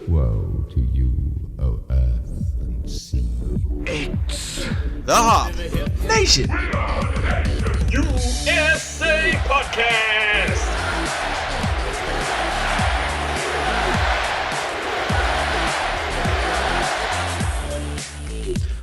Woe to you, O earth and sea. It's the Hop Nation USA Podcast.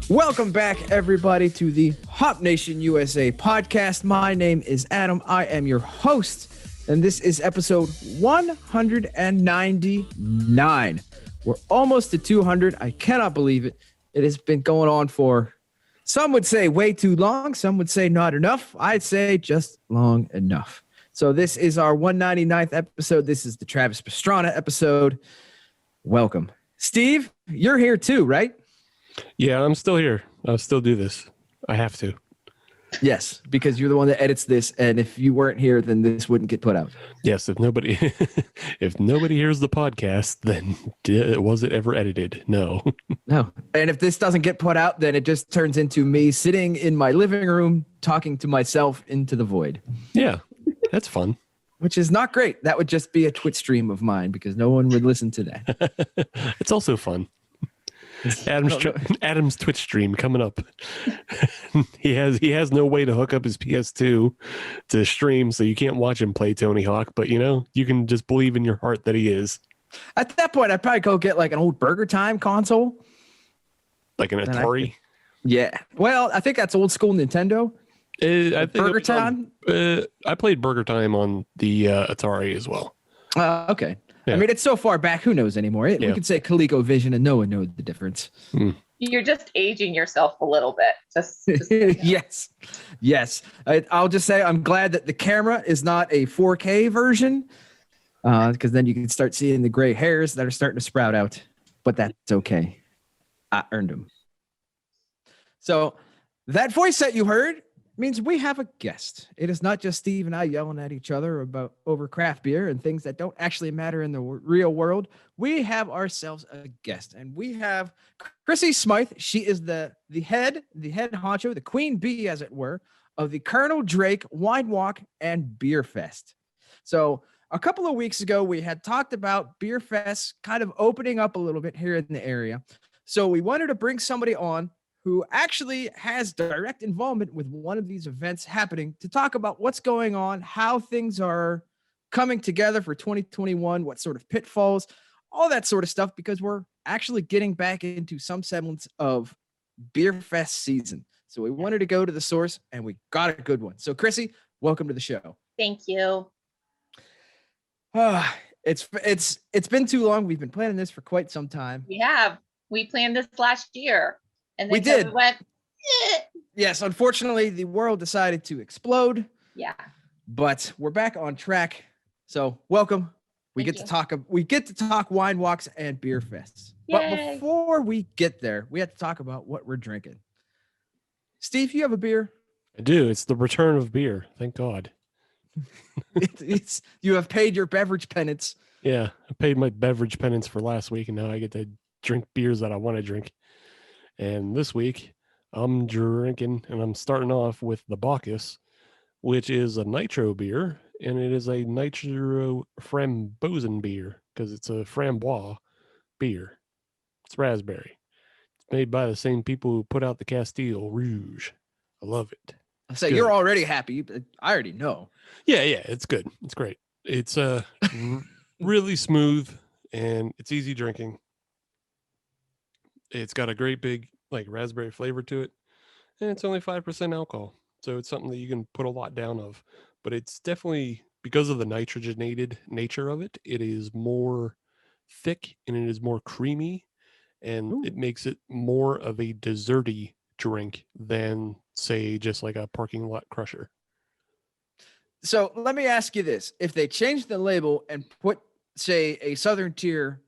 Welcome back, everybody, to the Hop Nation USA podcast. My name is Adam. I am your host, and this is episode 199. We're almost to 200. I cannot believe it. It has been going on for, some would say way too long. Some would say not enough. I'd say just long enough. So this is our 199th episode. This is the Travis Pastrana episode. Welcome. Steve, you're here too, right? Yeah, I'm still here. I'll still do this. I have to. Yes, because you're the one that edits this, and if you weren't here, then this wouldn't get put out. Yes, if nobody hears the podcast, then was it ever edited? No. No. And if this doesn't get put out, then it just turns into me sitting in my living room talking to myself into the void. Yeah, that's fun. Which is not great. That would just be a Twitch stream of mine because no one would listen to that. It's also fun. Adam's Twitch stream coming up. he has no way to hook up his PS2 to stream, so you can't watch him play Tony Hawk, but you can just believe in your heart that he is. At that point, I'd probably go get like an old Burger Time console. Like an Atari? Yeah. Well, I think that's old school Nintendo. I think Burger Time? I played Burger Time on the Atari as well. Okay. Yeah. I mean, it's so far back, who knows anymore? We could say ColecoVision and no one knows the difference. You're just aging yourself a little bit. Just Yes. I'll just say I'm glad that the camera is not a 4K version because then you can start seeing the gray hairs that are starting to sprout out. But that's okay. I earned them. So that voice that you heard means we have a guest. It is not just Steve and I yelling at each other about over craft beer and things that don't actually matter in the real world. We have ourselves a guest, and we have Chrissy Smyth. She is the head honcho, the queen bee, as it were, of the Colonel Drake Wine Walk and Beer Fest. So a couple of weeks ago, we had talked about Beer Fest kind of opening up a little bit here in the area. So we wanted to bring somebody on who actually has direct involvement with one of these events happening to talk about what's going on, how things are coming together for 2021, what sort of pitfalls, all that sort of stuff, because we're actually getting back into some semblance of Beer Fest season. So we wanted to go to the source, and we got a good one. So Chrissy, welcome to the show. Thank you. It's been too long. We've been planning this for quite some time. We have. We planned this last year. And then we did. We went, Yes, unfortunately, the world decided to explode. Yeah. But we're back on track. So welcome. We get to talk wine walks and beer fests. Yay. But before we get there, we have to talk about what we're drinking. Steve, you have a beer? I do. It's the return of beer. Thank God. You have paid your beverage penance. Yeah, I paid my beverage penance for last week, and now I get to drink beers that I want to drink. And this week, I'm drinking, and I'm starting off with the Bacchus, which is a Nitro beer, and it is a Nitro Frambozenbier because it's a framboise beer. It's raspberry. It's made by the same people who put out the Kasteel Rouge. I love it. So you're already happy. I already know. Yeah, it's good. It's great. It's really smooth, and it's easy drinking. It's got a great big raspberry flavor to it, and it's only 5% alcohol. So it's something that you can put a lot down of, but it's definitely, because of the nitrogenated nature of it, it is more thick and it is more creamy, and it makes it more of a desserty drink than, say, just like a parking lot crusher. So let me ask you this. If they changed the label and put, say, a Southern Tier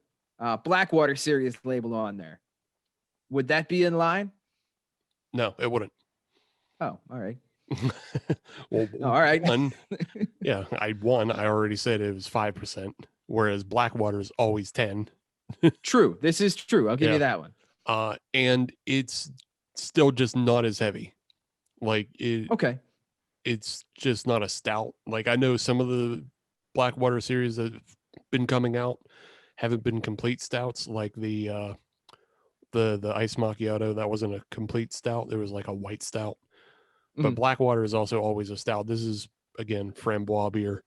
Blackwater Series label on there, would that be in line? No, it wouldn't. Oh, all right. Well, all right. I already said it was 5%, whereas Blackwater is always 10. True. This is true. I'll give you that one. And it's still just not as heavy. Okay. It's just not a stout. I know some of the Blackwater series that been coming out haven't been complete stouts, like the ice macchiato. That wasn't a complete stout. There was like a white stout. But Blackwater is also always a stout. This is, again, Frambois beer.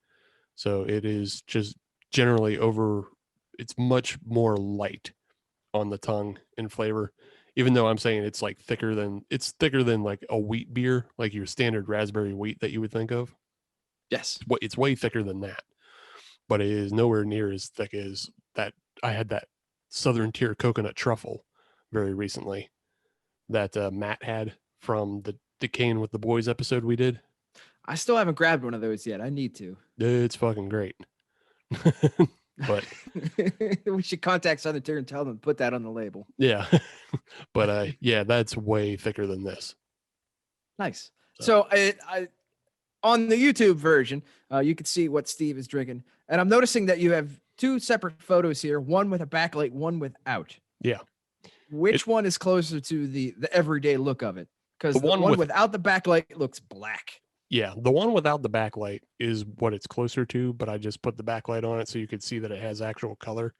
So it is just generally it's much more light on the tongue in flavor, even though I'm saying it's thicker than like a wheat beer, like your standard raspberry wheat that you would think of. Yes. It's way thicker than that, but it is nowhere near as thick as that. I had that Southern Tier coconut truffle very recently that Matt had from the Decaying with the Boys episode we did. I still haven't grabbed one of those yet. I need to. It's fucking great. But we should contact Southern Tier and tell them to put that on the label. yeah. But yeah, that's way thicker than this. Nice. So I on the YouTube version, you can see what Steve is drinking. And I'm noticing that you have two separate photos here, one with a backlight, one without. Yeah. Which one is closer to the everyday look of it? Because the one without the backlight looks black. Yeah, the one without the backlight is what it's closer to, but I just put the backlight on it so you could see that it has actual color.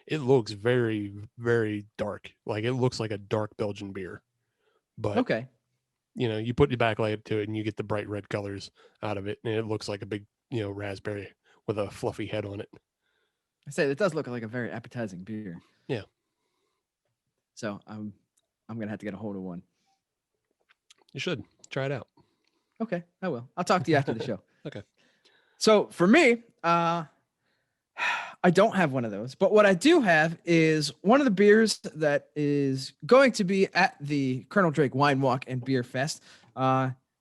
It looks very, very dark. Like it looks like a dark Belgian beer. But okay, you put your backlight to it and you get the bright red colors out of it, and it looks like a big, raspberry with a fluffy head on it. I say it does look like a very appetizing beer. Yeah. So I'm gonna have to get a hold of one. You should try it out. Okay, I will. I'll talk to you after the show. Okay. So for me, I don't have one of those, but what I do have is one of the beers that is going to be at the Colonel Drake Wine Walk and Beer Fest.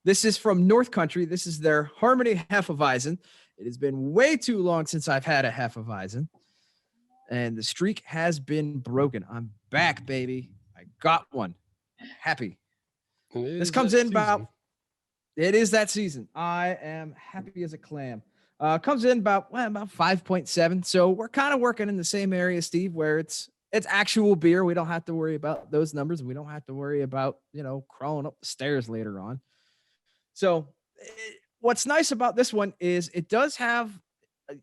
This is from North Country. This is their Harmony Hefeweizen. It has been way too long since I've had a Hefeweizen, and the streak has been broken. I'm back, baby. I got one. I'm happy. This comes in about... It is that season. I am happy as a clam. Comes in about 5.7. So we're kind of working in the same area, Steve, where it's actual beer. We don't have to worry about those numbers. We don't have to worry about, crawling up the stairs later on. So what's nice about this one is it does have,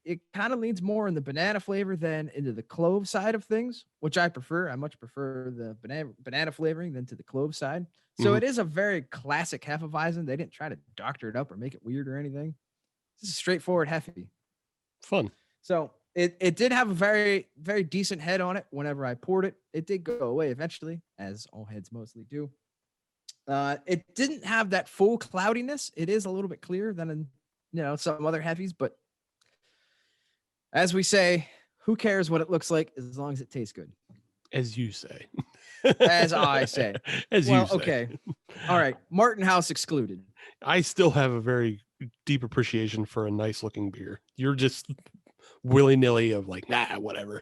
it kind of leans more in the banana flavor than into the clove side of things, which I prefer. I much prefer the banana flavoring than to the clove side. So it is a very classic Hefeweizen. They didn't try to doctor it up or make it weird or anything. This is straightforward Hefe. Fun. So it did have a very, very decent head on it whenever I poured it. It did go away eventually, as all heads mostly do. It didn't have that full cloudiness. It is a little bit clearer than some other Hefes, but as we say, who cares what it looks like as long as it tastes good? As you say. As I say. As you say. Okay. All right. Martin House excluded. I still have a very deep appreciation for a nice looking beer. You're just willy-nilly of like, nah, whatever.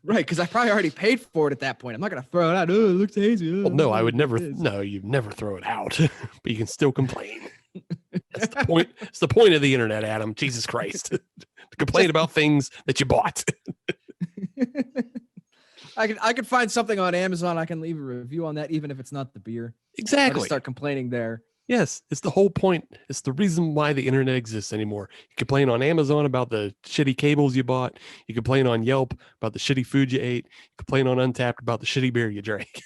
Right, because I probably already paid for it at that point. I'm not going to throw it out. Oh, it looks hazy. Well, no, I would never. No, you'd never throw it out, but you can still complain. That's the point. It's the point of the internet, Adam. Jesus Christ. To complain about things that you bought. I could find something on Amazon. I can leave a review on that, even if it's not the beer. Exactly. I'll start complaining there. Yes, it's the whole point. It's the reason why the internet exists anymore. You complain on Amazon about the shitty cables you bought. You complain on Yelp about the shitty food you ate. You complain on Untappd about the shitty beer you drank.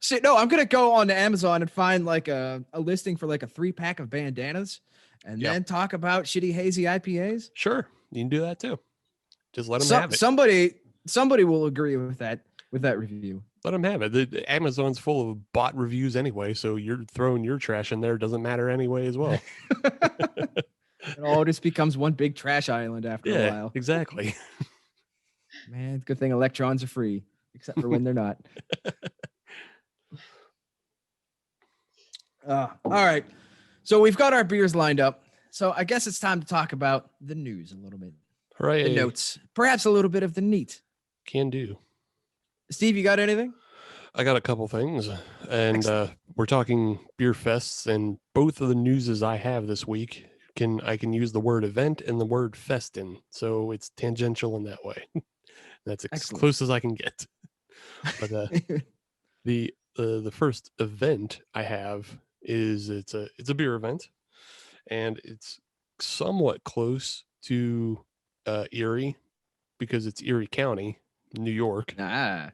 See, no, I'm going to go on to Amazon and find like a listing for like a 3-pack of bandanas and then talk about shitty hazy IPAs. Sure, you can do that too. Just let them have it. Somebody will agree with that review. Let them have it. The Amazon's full of bot reviews anyway, so you're throwing your trash in there. It doesn't matter anyway as well. It all just becomes one big trash island after a while. Exactly. Man, good thing electrons are free, except for when they're not. All right. So we've got our beers lined up. So I guess it's time to talk about the news a little bit. Right. The notes. Perhaps a little bit of the neat. Can do. Steve, you got anything? I got a couple things. And we're talking beer fests, and both of the newses I have this week I can use the word event and the word fest in. So it's tangential in that way. That's as close as I can get. But the first event I have is it's a beer event, and it's somewhat close to Erie, because it's Erie County, New York. Ah.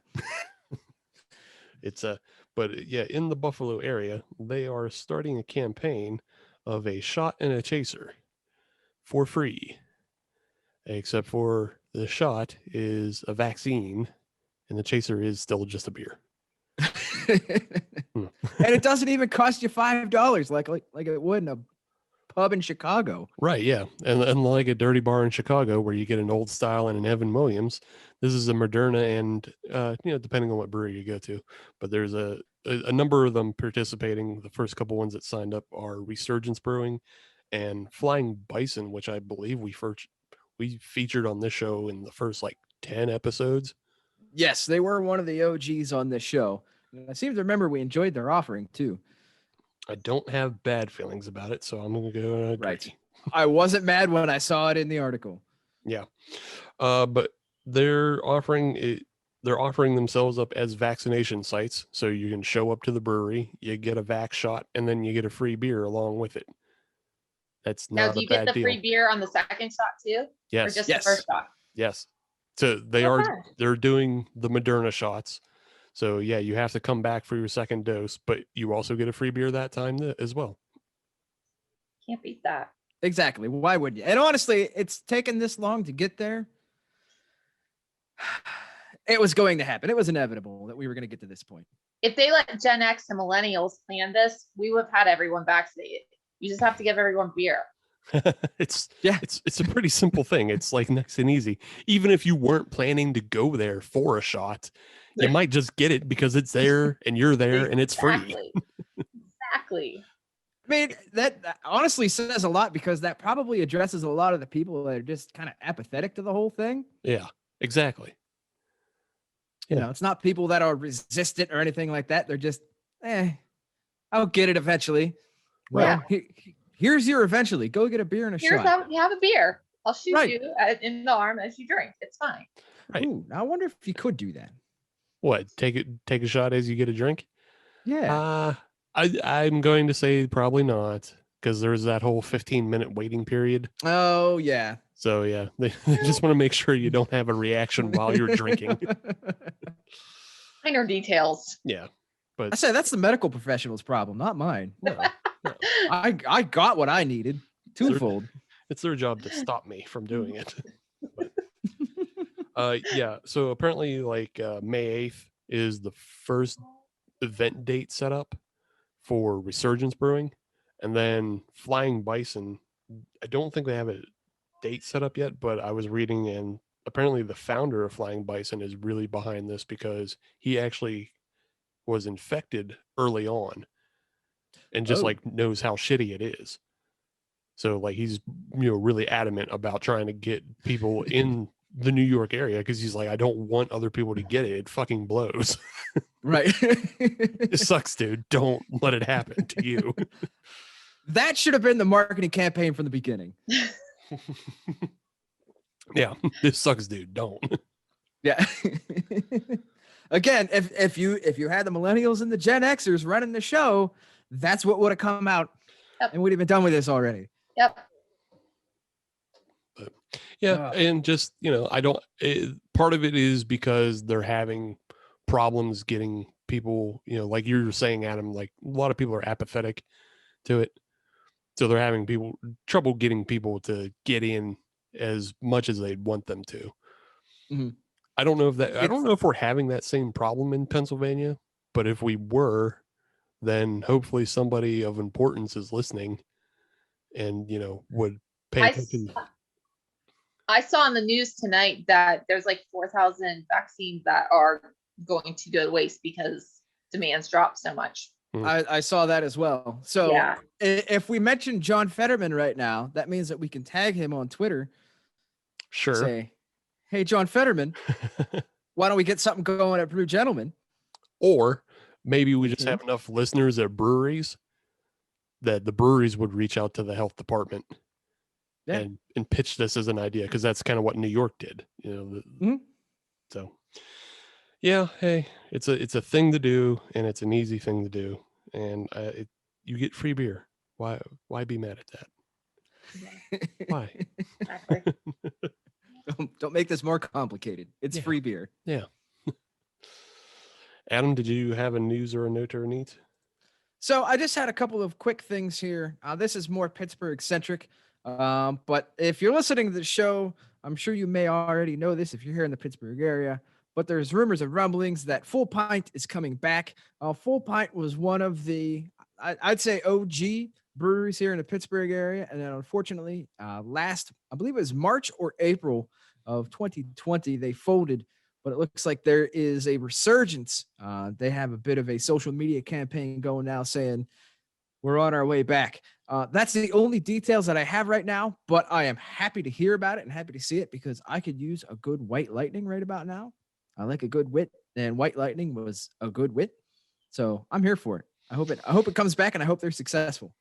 But yeah, in the Buffalo area, they are starting a campaign of a shot and a chaser for free. Except for the shot is a vaccine and the chaser is still just a beer. And it doesn't even cost you $5 like it would in a pub in Chicago. Right, yeah. And like a dirty bar in Chicago where you get an Old Style and an Evan Williams, this is a Moderna and depending on what brewery you go to, but there's a number of them participating. The first couple ones that signed up are Resurgence Brewing and Flying Bison, which I believe we featured on this show in the first like 10 episodes. Yes, they were one of the OGs on this show. And I seem to remember we enjoyed their offering too. I don't have bad feelings about it, so I'm going to go right. I wasn't mad when I saw it in the article. Yeah. But they're offering themselves up as vaccination sites. So you can show up to the brewery, you get a vax shot, and then you get a free beer along with it. That's not a bad deal. Now, do you get the free beer on the second shot too? Yes. Or just the first shot? Yes. So they're doing the Moderna shots. So yeah, you have to come back for your second dose, but you also get a free beer that time as well. Can't beat that. Exactly. Why would you? And honestly, it's taken this long to get there. It was going to happen. It was inevitable that we were going to get to this point. If they let Gen X and millennials plan this, we would have had everyone vaccinated. You just have to give everyone beer. It's a pretty simple thing. It's like next and easy. Even if you weren't planning to go there for a shot, you might just get it because it's there and you're there and it's free. Exactly. I mean, that honestly says a lot because that probably addresses a lot of the people that are just kind of apathetic to the whole thing. Yeah, exactly. Yeah. You know, it's not people that are resistant or anything like that. They're just, I'll get it eventually. Well, here's your eventually. Go get a beer and a shot. Here's how you have a beer. I'll shoot you in the arm as you drink. It's fine. Right. Ooh, I wonder if you could do that. What? Take a shot as you get a drink? Yeah. I'm going to say probably not, because there's that whole 15-minute waiting period. Oh yeah. So yeah, they just want to make sure you don't have a reaction while you're drinking. Minor details. Yeah. But I say that's the medical professional's problem, not mine. No. I got what I needed twofold. It's their job to stop me from doing it. But, yeah. So apparently, like May 8th is the first event date set up for Resurgence Brewing, and then Flying Bison. I don't think they have a date set up yet, but I was reading, and apparently the founder of Flying Bison is really behind this because he actually was infected early on and just like knows how shitty it is. So like he's really adamant about trying to get people in the New York area because he's like, I don't want other people to get it. It fucking blows. Right. It sucks, dude. Don't let it happen to you. That should have been the marketing campaign from the beginning. Yeah, this sucks, dude. Don't. Yeah. Again, if you had the millennials and the Gen Xers running the show, that's what would have come out, and we'd have been done with this already. Yep. But, yeah, and just part of it is because they're having problems getting people. Like you were saying, Adam. Like a lot of people are apathetic to it, so they're having trouble getting people to get in as much as they'd want them to. Mm-hmm. I don't know if we're having that same problem in Pennsylvania, but if we were, then hopefully somebody of importance is listening and, would pay attention. I saw on the news tonight that there's like 4,000 vaccines that are going to go to waste because demand's dropped so much. I saw that as well. So if we mention John Fetterman right now, that means that we can tag him on Twitter. Sure. Say, hey, John Fetterman, why don't we get something going at Brew Gentlemen? Or maybe we just have enough listeners at breweries that the breweries would reach out to the health department and pitch this as an idea, because that's kind of what New York did. So, yeah, hey, it's a thing to do, and it's an easy thing to do, and you get free beer. Why be mad at that? Why? Exactly. Don't make this more complicated. It's Yeah. free beer. Yeah. Adam, did you have a news or a note or a need? So I just had a couple of quick things here. This is more Pittsburgh centric. But if you're listening to the show, I'm sure you may already know this if you're here in the Pittsburgh area. But there's rumors of rumblings that Full Pint is coming back. Full Pint was one of the, I'd say, OG breweries here in the Pittsburgh area. And then unfortunately, I believe it was March or April of 2020, they folded. But it looks like there is a resurgence. They have a bit of a social media campaign going now saying we're on our way back. That's the only details that I have right now, but I am happy to hear about it and happy to see it because I could use a good White Lightning right about now. I like a good wit, and White Lightning was a good wit. So I'm here for it. I hope it comes back, and I hope they're successful.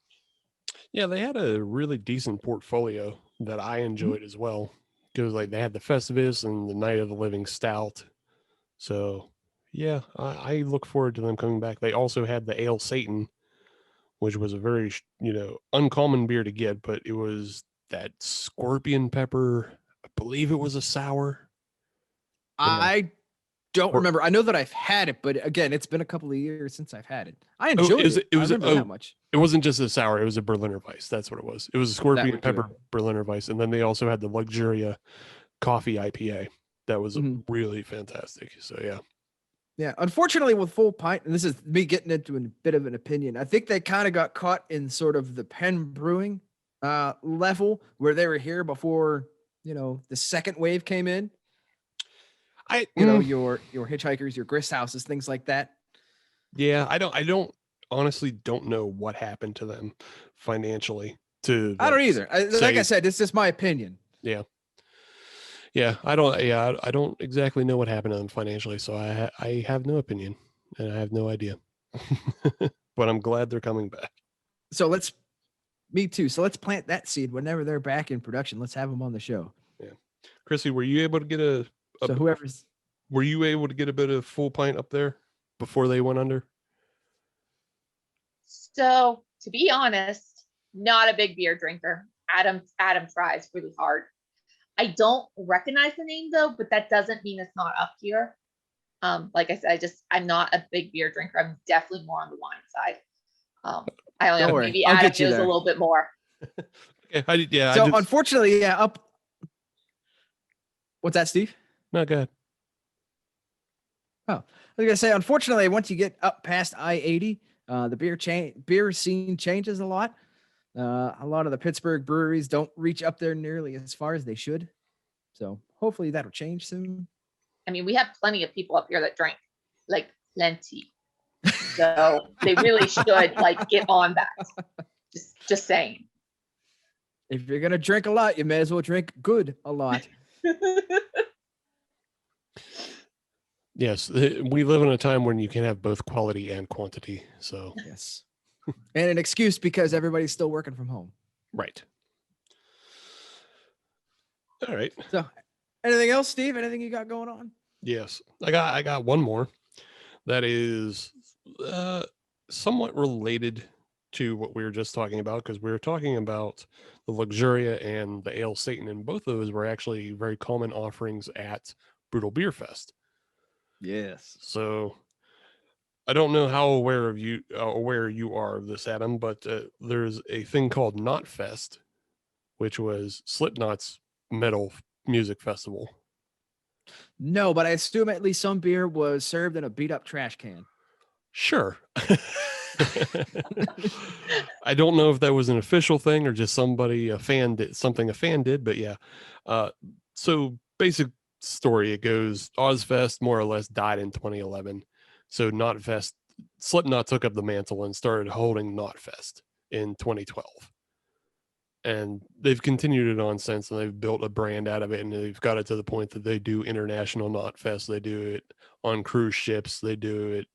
Yeah, they had a really decent portfolio that I enjoyed as well. Because like they had the Festivus and the Night of the Living Stout. So yeah, I look forward to them coming back. They also had the Ale Satan, which was a very, uncommon beer to get, but it was that scorpion pepper. I believe it was a sour. Yeah. I don't remember. I know that I've had it, but again, it's been a couple of years since I've had it. I enjoyed it. It was I remember that much. It wasn't just a sour. It was a Berliner Weiss. That's what it was. It was a scorpion would do pepper Berliner Weiss. And then they also had the Luxuria coffee IPA. That was really fantastic. So, yeah. Yeah. Unfortunately, with Full Pint, and this is me getting into a bit of an opinion, I think they kind of got caught in sort of the Penn Brewing level where they were here before, the second wave came in. Your hitchhikers, your grist houses, things like that. Yeah, I honestly don't know what happened to them financially. I don't either. Like I said, it's just my opinion. Yeah. I don't exactly know what happened to them financially, so I have no opinion and I have no idea. But I'm glad they're coming back. So me too. So let's plant that seed whenever they're back in production. Let's have them on the show. Yeah. Chrissy, were you able to get were you able to get a bit of Full Pint up there before they went under? So to be honest, not a big beer drinker. Adam tries really hard. I don't recognize the name though, but that doesn't mean it's not up here. Like I said, I'm not a big beer drinker. I'm definitely more on the wine side. I don't know, maybe Adam knows a little bit more. Okay, So unfortunately, up. What's that, Steve? No, go ahead. Oh, I was gonna say, unfortunately, once you get up past I-80, the beer scene changes a lot. A lot of the Pittsburgh breweries don't reach up there nearly as far as they should. So hopefully that'll change soon. I mean, we have plenty of people up here that drink, like plenty. So they really should get on that. Just saying. If you're gonna drink a lot, you may as well drink good a lot. Yes, we live in a time when you can have both quality and quantity. So yes, and an excuse because everybody's still working from home. Right. All right. So, anything else, Steve? Anything you got going on? Yes, I got one more that is somewhat related to what we were just talking about, because we were talking about the Luxuria and the Ale Satan, and both of those were actually very common offerings at Brutal Beer Fest. Yes. So I don't know how aware you are of this, Adam, but there's a thing called Knotfest, which was Slipknot's metal music festival. No, but I assume at least some beer was served in a beat up trash can. Sure. I don't know if that was an official thing or just a fan did, but yeah. So basic story, it goes, Ozfest more or less died in 2011. So Knotfest, Slipknot took up the mantle and started holding Knotfest in 2012. And they've continued it on since, and they've built a brand out of it, and they've got it to the point that they do international Knotfest. They do it on cruise ships. They do it,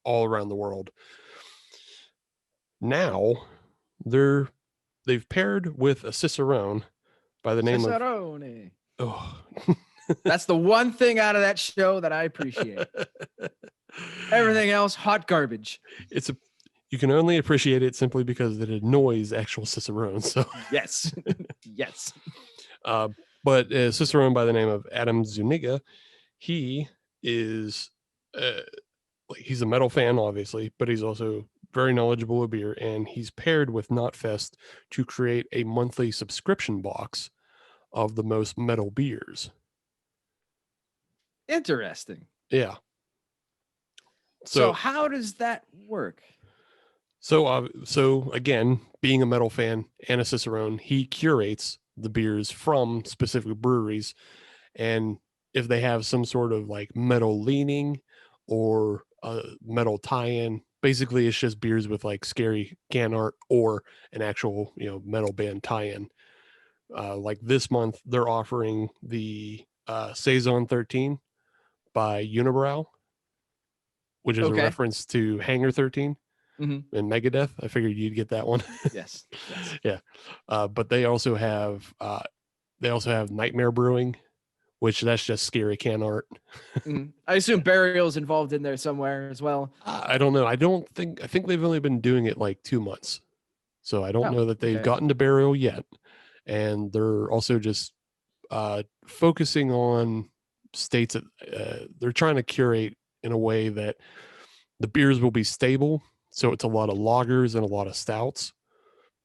all around the world. Now they've paired with a Cicerone by the name Cicerone. Oh. That's the one thing out of that show that I appreciate. Everything else, hot garbage. You can only appreciate it simply because it annoys actual Cicerone. So yes, yes. But But a Cicerone by the name of Adam Zuniga, he is he's a metal fan, obviously, but he's also very knowledgeable of beer, and he's paired with Knotfest to create a monthly subscription box of the most metal beers. Interesting. Yeah. So how does that work? So again, being a metal fan and a Cicerone, he curates the beers from specific breweries, and if they have some sort of like metal leaning or a metal tie-in, basically it's just beers with like scary can art or an actual, metal band tie-in. Like this month, they're offering the Saison 13 by Unibrow, which is a reference to Hangar 13 and Megadeth. I figured you'd get that one. Yes. Yeah. But they also have Nightmare Brewing, which that's just scary can art. I assume Burial's involved in there somewhere as well. I don't know. I think they've only been doing it like 2 months. So I don't know that they've gotten to Burial yet. And they're also just focusing on states that they're trying to curate in a way that the beers will be stable. So it's a lot of lagers and a lot of stouts,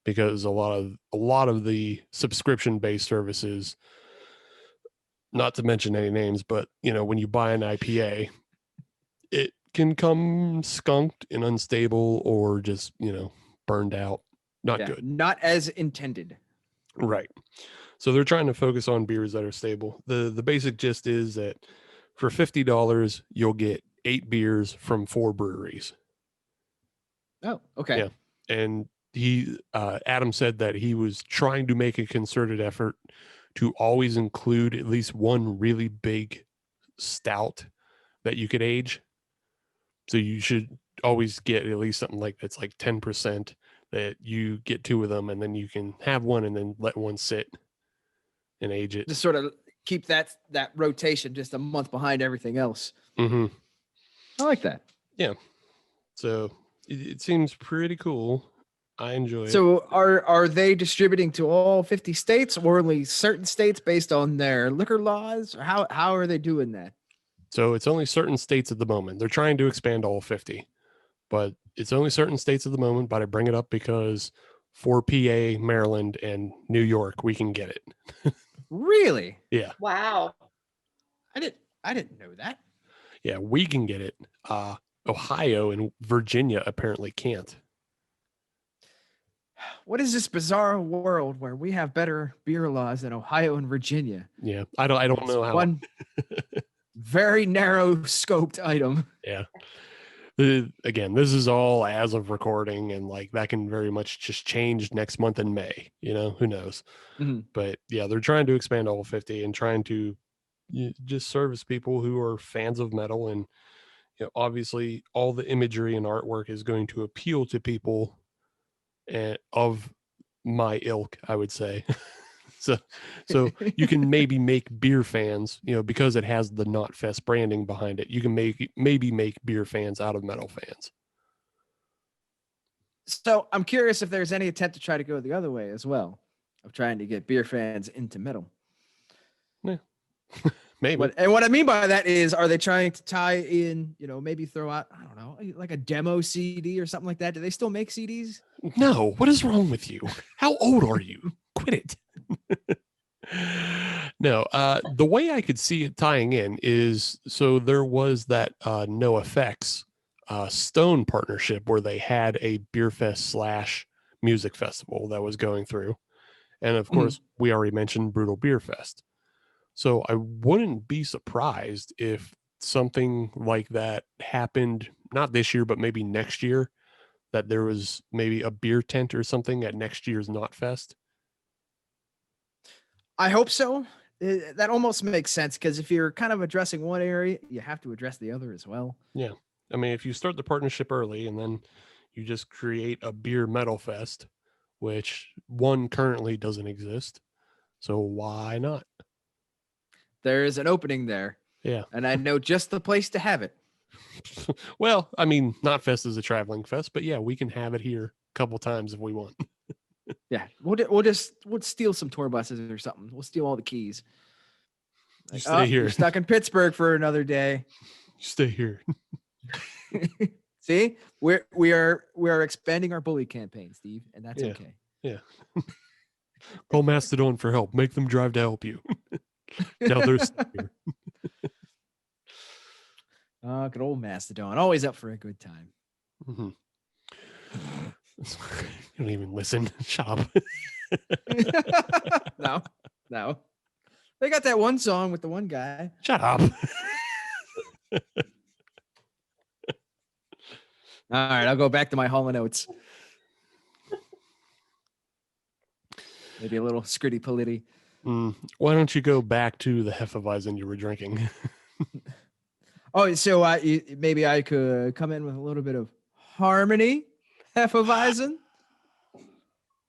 because a lot of the subscription-based services, not to mention any names, but when you buy an IPA, it can come skunked and unstable or just burned out. Not good. Not as intended. Right. So they're trying to focus on beers that are stable. The basic gist is that for $50, you'll get 8 beers from 4 breweries. Oh, okay. Yeah. And Adam said that he was trying to make a concerted effort to always include at least one really big stout that you could age. So you should always get at least something like that's like 10%, that you get 2 of them, and then you can have one and then let one sit and age it. Just sort of keep that rotation just a month behind everything else. Mm-hmm. I like that. Yeah. So it seems pretty cool. I enjoy it. So are they distributing to all 50 states or only certain states based on their liquor laws? Or how are they doing that? So it's only certain states at the moment. They're trying to expand all 50, but it's only certain states at the moment. But I bring it up because for PA, Maryland, and New York, we can get it. Really? Yeah. Wow. I didn't know that. Yeah, we can get it. Ohio and Virginia apparently can't. What is this bizarre world where we have better beer laws than Ohio and Virginia? Yeah, I don't know how. One very narrow scoped item. Yeah. Again, this is all as of recording, and like that can very much just change next month in May. Who knows? Mm-hmm. But yeah, they're trying to expand all 50 and trying to just service people who are fans of metal, and obviously all the imagery and artwork is going to appeal to people of my ilk, I would say. So you can maybe make beer fans, because it has the Knotfest branding behind it. You can maybe make beer fans out of metal fans. So I'm curious if there's any attempt to try to go the other way as well, of trying to get beer fans into metal. Yeah. Maybe. What I mean by that is, are they trying to tie in, maybe throw out, I don't know, like a demo CD or something like that? Do they still make CDs? No. What is wrong with you? How old are you? Quit it. No, the way I could see it tying in is, so there was that NoFX Stone partnership where they had a beer fest / music festival that was going through. And of course, we already mentioned Brutal Beer Fest. So I wouldn't be surprised if something like that happened, not this year, but maybe next year, that there was maybe a beer tent or something at next year's Knotfest. I hope so. That almost makes sense, because if you're kind of addressing one area, you have to address the other as well. Yeah. I mean, if you start the partnership early and then you just create a beer metal fest, which one currently doesn't exist. So why not? There is an opening there. Yeah. And I know just the place to have it. Well, I mean, Knotfest is a traveling fest, but yeah, we can have it here a couple times if we want. Yeah, we'll steal some tour buses or something. We'll steal all the keys. You stay here. You're stuck in Pittsburgh for another day. Stay here. See, we are expanding our bully campaign, Steve, and that's okay. Yeah. Call Mastodon for help. Make them drive to help you. Now they're stuck here. Good old Mastodon, always up for a good time. Mm-hmm. You don't even listen. Shut up. No. They got that one song with the one guy. Shut up. All right, I'll go back to my Hall of Notes. Maybe a little scritty polity. Why don't you go back to the Hefeweizen you were drinking? Oh, so maybe I could come in with a little bit of harmony, Hefeweizen.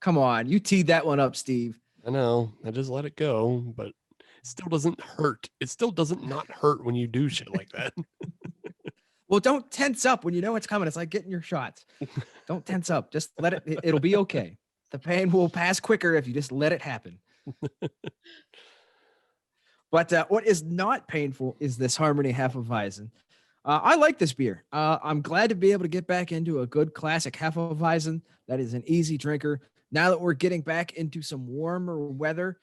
Come on, you teed that one up, Steve. I know. I just let it go, but it still doesn't hurt. It still doesn't not hurt when you do shit like that. Well, don't tense up when you know it's coming. It's like getting your shots. Don't tense up. Just let it. It'll be okay. The pain will pass quicker if you just let it happen. But what is not painful is this Harmony Hefeweizen. I like this beer. I'm glad to be able to get back into a good classic Hefeweizen that is an easy drinker. Now that we're getting back into some warmer weather,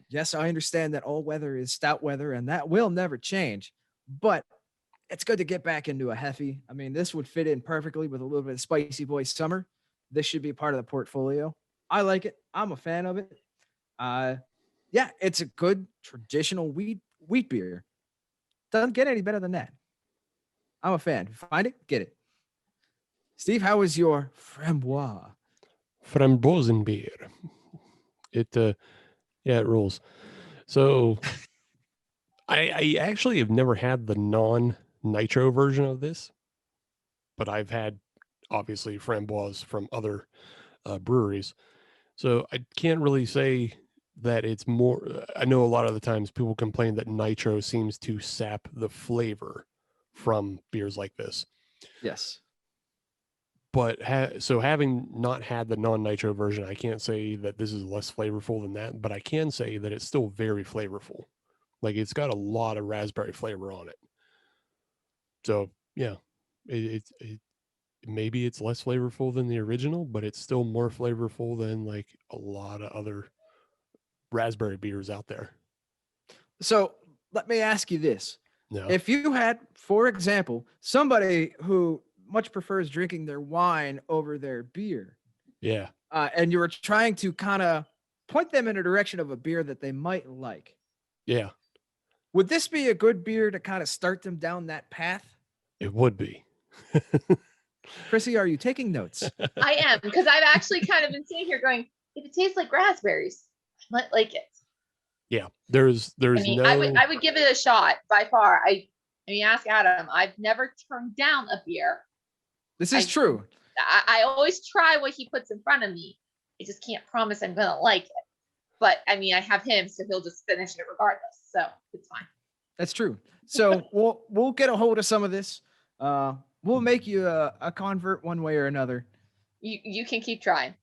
yes, I understand that all weather is stout weather, and that will never change. But it's good to get back into a Hefe. I mean, this would fit in perfectly with a little bit of Spicy Boy Summer. This should be part of the portfolio. I like it. I'm a fan of it. Yeah, it's a good traditional wheat beer. Doesn't get any better than that. I'm a fan. Find it, get it. Steve, how was your Frambois? Frambozenbier. It rules. So I actually have never had the non-nitro version of this, but I've had obviously Framboise from other breweries. So I can't really say that it's more. I know a lot of the times people complain that nitro seems to sap the flavor from beers like this. Yes. But so having not had the non-nitro version, I can't say that this is less flavorful than that, but I can say that it's still very flavorful. Like it's got a lot of raspberry flavor on it. So yeah, it maybe it's less flavorful than the original, but it's still more flavorful than like a lot of other raspberry beers out there. So let me ask you this. No. If you had, for example, somebody who much prefers drinking their wine over their beer. Yeah. And you were trying to kind of point them in a direction of a beer that they might like. Yeah. Would this be a good beer to kind of start them down that path? It would be. Chrissy, are you taking notes? I am, because I've actually kind of been sitting here going, if it tastes like raspberries, I might like it. Yeah. There's I mean, no... I would give it a shot by far. I mean, ask Adam. I've never turned down a beer. This is true. I always try what he puts in front of me. I just can't promise I'm gonna like it. But I mean, I have him, so he'll just finish it regardless. So it's fine. That's true. So we'll get a hold of some of this. We'll make you a convert one way or another. You can keep trying.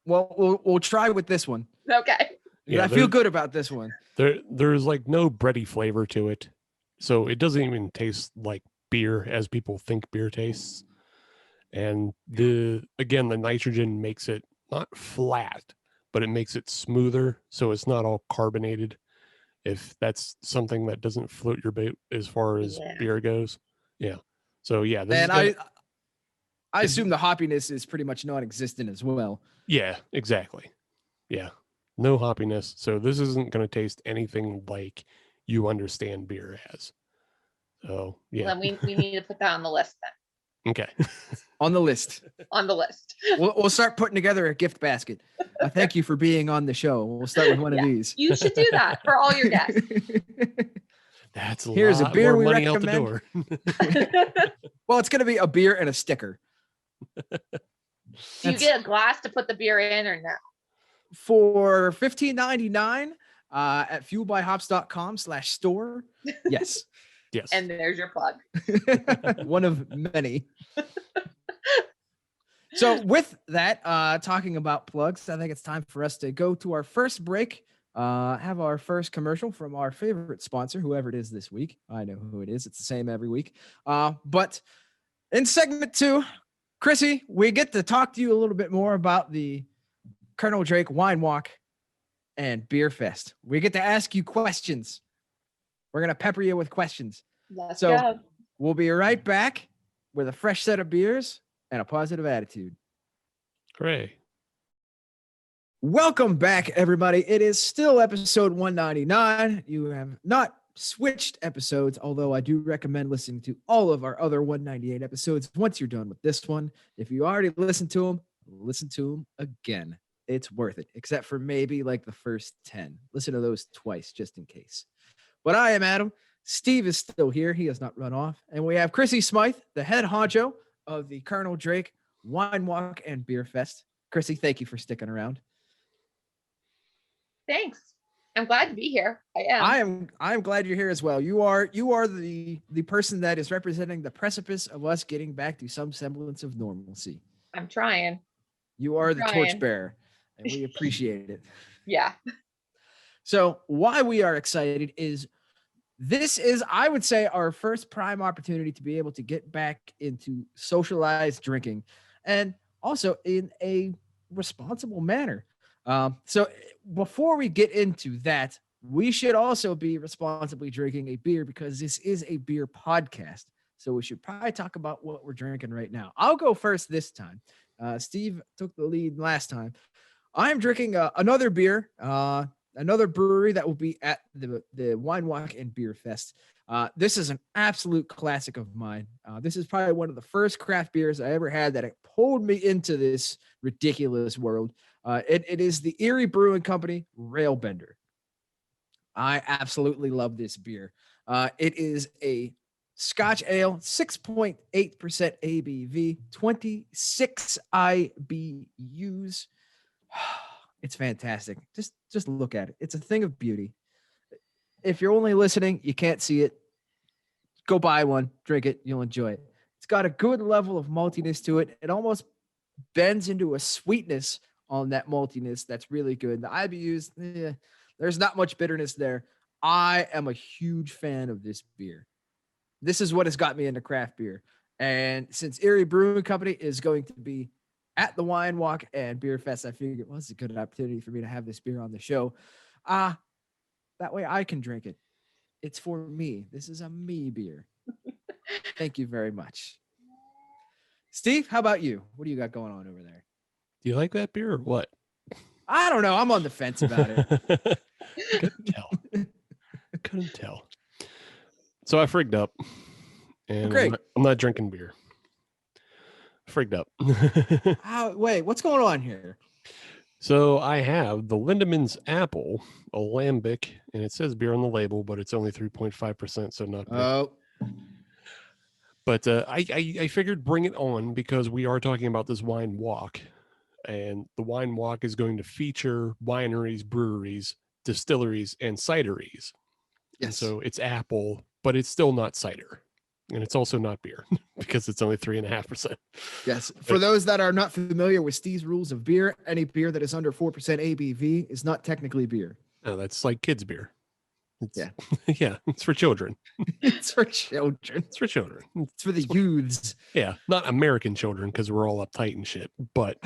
Well, we'll try with this one. Okay. Yeah, I feel good about this one. There's like no bready flavor to it, so it doesn't even taste like beer as people think beer tastes. And the nitrogen makes it not flat, but it makes it smoother, so it's not all carbonated. If that's something that doesn't float your boat as far as beer goes, yeah. So yeah, and I assume the hoppiness is pretty much non-existent as well. Yeah, exactly. Yeah, no hoppiness. So this isn't going to taste anything like you understand beer as. So yeah, well, then we need to put that on the list then. Okay. On the list. On the list. We'll start putting together a gift basket. Thank you for being on the show. We'll start with one of these. You should do that for all your guests. That's Here's a beer more we money recommend. out the door. Well, it's going to be a beer and a sticker. Do you get a glass to put the beer in or no? For $15.99 at fuelbyhops.com/store. Yes. Yes. And there's your plug. One of many. So with that, talking about plugs, I think it's time for us to go to our first break. Have our first commercial from our favorite sponsor, whoever it is this week. I know who it is. It's the same every week. But in segment 2, Chrissy, we get to talk to you a little bit more about the Colonel Drake Wine Walk and Beer Fest. We get to ask you questions. We're going to pepper you with questions. Let's So go. we'll be right back with a fresh set of beers and a positive attitude. Hooray. Welcome back, everybody. It is still episode 199. You have not switched episodes, although I do recommend listening to all of our other 198 episodes once you're done with this one. If you already listened to them, listen to them again. It's worth it, except for maybe like the first 10. Listen to those twice just in case. But I am Adam. Steve is still here. He has not run off. And we have Chrissy Smyth, the head honcho of the Colonel Drake Wine Walk and Beer Fest. Chrissy, thank you for sticking around. Thanks. I'm glad to be here. I am glad you're here as well. You are the person that is representing the precipice of us getting back to some semblance of normalcy. I'm trying. You are the torchbearer, and we appreciate it. Yeah. So why we are excited is this is, I would say, our first prime opportunity to be able to get back into socialized drinking, and also in a responsible manner. So before we get into that, we should also be responsibly drinking a beer because this is a beer podcast. So we should probably talk about what we're drinking right now. I'll go first this time. Steve took the lead last time. I'm drinking another beer, another brewery that will be at the Wine Walk and Beer Fest. This is an absolute classic of mine. This is probably one of the first craft beers I ever had that pulled me into this ridiculous world. It is the Erie Brewing Company Railbender. I absolutely love this beer. It is a Scotch ale, 6.8% ABV, 26 IBUs. It's fantastic. Just look at it. It's a thing of beauty. If you're only listening, you can't see it. Go buy one, drink it, you'll enjoy it. It's got a good level of maltiness to it. It almost bends into a sweetness on that maltiness that's really good. The IBUs, there's not much bitterness there. I am a huge fan of this beer. This is what has got me into craft beer. And since Erie Brewing Company is going to be at the Wine Walk and Beer Fest, I figured, well, it's a good opportunity for me to have this beer on the show. That way I can drink it. It's for me. This is a me beer. Thank you very much. Steve, how about you? What do you got going on over there? Do you like that beer or what? I don't know. I'm on the fence about it. Couldn't tell. So I frigged up. And Great. I'm not drinking beer. Frigged up. Wait, what's going on here? So I have the Lindemans Apple, a lambic, and it says beer on the label, but it's only 3.5%, so not beer. Oh. But I figured bring it on because we are talking about this wine walk. And the wine walk is going to feature wineries, breweries, distilleries, and cideries. Yes. And so it's apple, but it's still not cider. And it's also not beer because it's only 3.5%. Yes. For those that are not familiar with Steve's rules of beer, any beer that is under 4% ABV is not technically beer. No, that's like kids' beer. Yeah. Yeah, it's for children. It's for children. It's for children. It's for the youths. Yeah, not American children because we're all uptight and shit. But,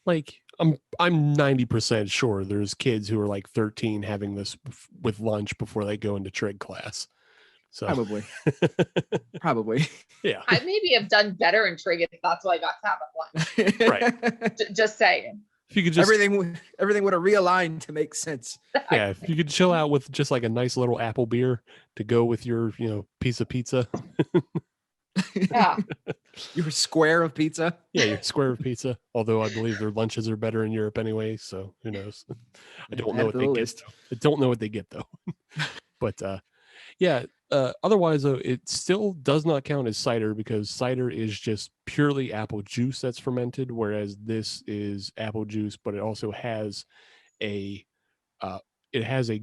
like I'm 90% sure there's kids who are like 13 having this with lunch before they go into trig class. So Probably. Yeah. I maybe have done better in trig if that's what I got to have at lunch. Right. Just saying. If you could just everything would have realigned to make sense. Yeah, if you could chill out with just like a nice little apple beer to go with your, piece of pizza. Yeah. Your square of pizza. Yeah, your square of pizza. Although I believe their lunches are better in Europe anyway, so who knows? I don't know what they get. I don't know what they get though. But otherwise though, it still does not count as cider because cider is just purely apple juice that's fermented, whereas this is apple juice, but it also has a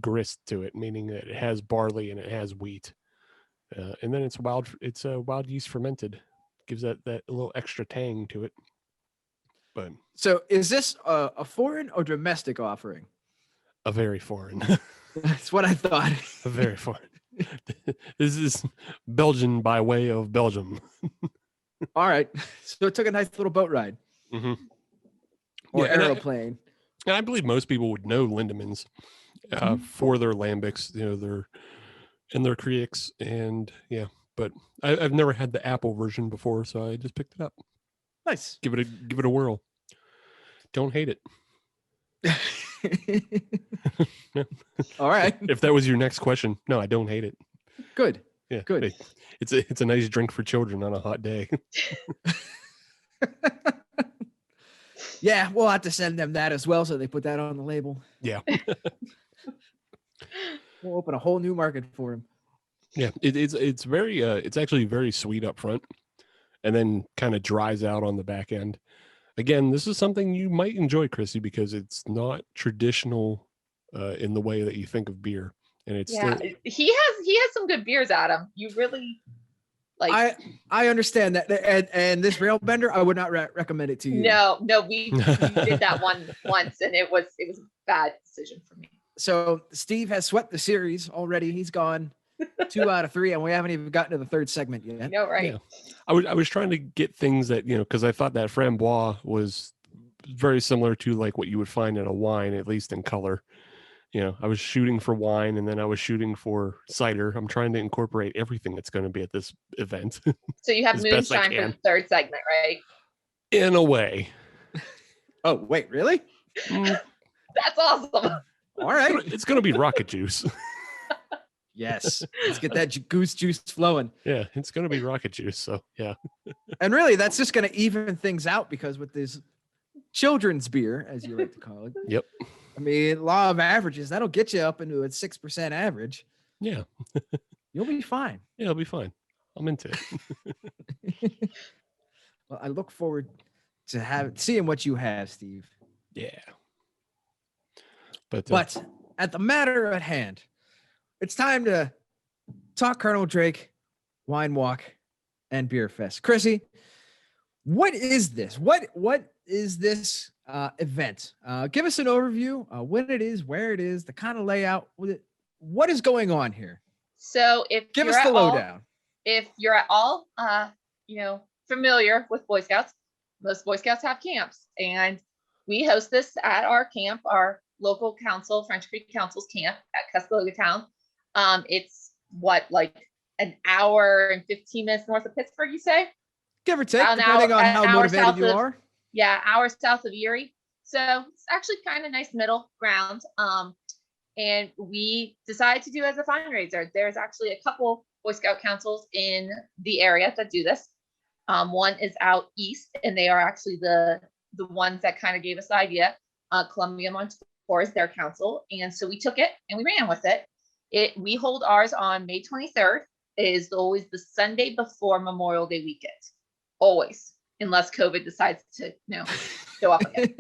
grist to it, meaning that it has barley and it has wheat. And then it's wild yeast fermented. Gives that little extra tang to it. but So is this a foreign or domestic offering? a very foreign, That's what I thought. a very foreign. This is Belgian by way of Belgium. All right. So it took a nice little boat ride Mm-hmm. or Yeah, and aeroplane. And I believe most people would know Lindemans for their lambics, their Krieks, and yeah. But I've never had the apple version before, so I just picked it up. Nice. Give it a whirl. Don't hate it. All right. If that was your next question, no, I don't hate it. Good. Yeah, Good. It's a nice drink for children on a hot day. Yeah, we'll have to send them that as well, so they put that on the label. Yeah. We'll open a whole new market for them. Yeah, it's very it's actually very sweet up front, and then kind of dries out on the back end. Again, this is something you might enjoy, Chrissy, because it's not traditional in the way that you think of beer, and it's Yeah, still, he has some good beers, Adam. You really like. I understand that, and this rail bender, I would not recommend it to you. No, we did that one once, and it was a bad decision for me. So Steve has swept the series already. He's gone 2 out of 3, and we haven't even gotten to the third segment yet. No, right? yeah. I was trying to get things that because I thought that Frambois was very similar to like what you would find in a wine, at least in color. I was shooting for wine, and then I was shooting for cider. I'm trying to incorporate everything that's going to be at this event. So you have As best I moonshine for can. the third segment, right? In a way. Oh, wait, really? That's awesome. All right. It's going to be rocket juice. Yes. Let's get that goose juice flowing. Yeah, it's going to be rocket juice. So, yeah. And really, that's just going to even things out, because with this children's beer, as you like to call it. Yep. I mean, law of averages, that'll get you up into a 6% average. Yeah. You'll be fine. Yeah, it'll be fine. I'm into it. Well, I look forward to seeing what you have, Steve. Yeah. But at the matter at hand, it's time to talk Colonel Drake, Wine Walk, and Beer Fest. Chrissy, what is this? What is this event? Give us an overview, when it is, where it is, the kind of layout. What is going on here? So Give us the lowdown. If you're at all, familiar with Boy Scouts, most Boy Scouts have camps, and we host this at our camp, our local council, French Creek Council's camp at Kasteel town. It's like an hour and 15 minutes north of Pittsburgh, you say? Give or take, depending on how motivated you are. Yeah, hour south of Erie. So it's actually kind of nice middle ground. And we decided to do it as a fundraiser. There's actually a couple Boy Scout councils in the area that do this. One is out east, and they are actually the ones that kind of gave us the idea. Columbia Montour is their council, and so we took it and we ran with it. We hold ours on May 23rd. It is always the Sunday before Memorial Day weekend, always, unless COVID decides to show up again.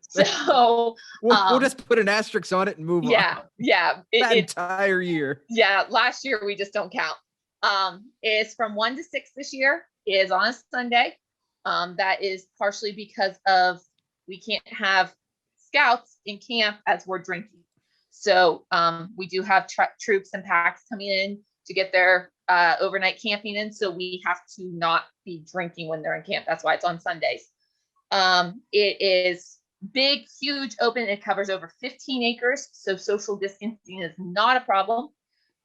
So we'll just put an asterisk on it and move on. Yeah, that entire year. Yeah, last year we just don't count. It's from 1 to 6 this year. It is on a Sunday. That is partially because of we can't have scouts in camp as we're drinking. So we do have troops and packs coming in to get their overnight camping in. So we have to not be drinking when they're in camp. That's why it's on Sundays. It is big, huge, open. It covers over 15 acres. So social distancing is not a problem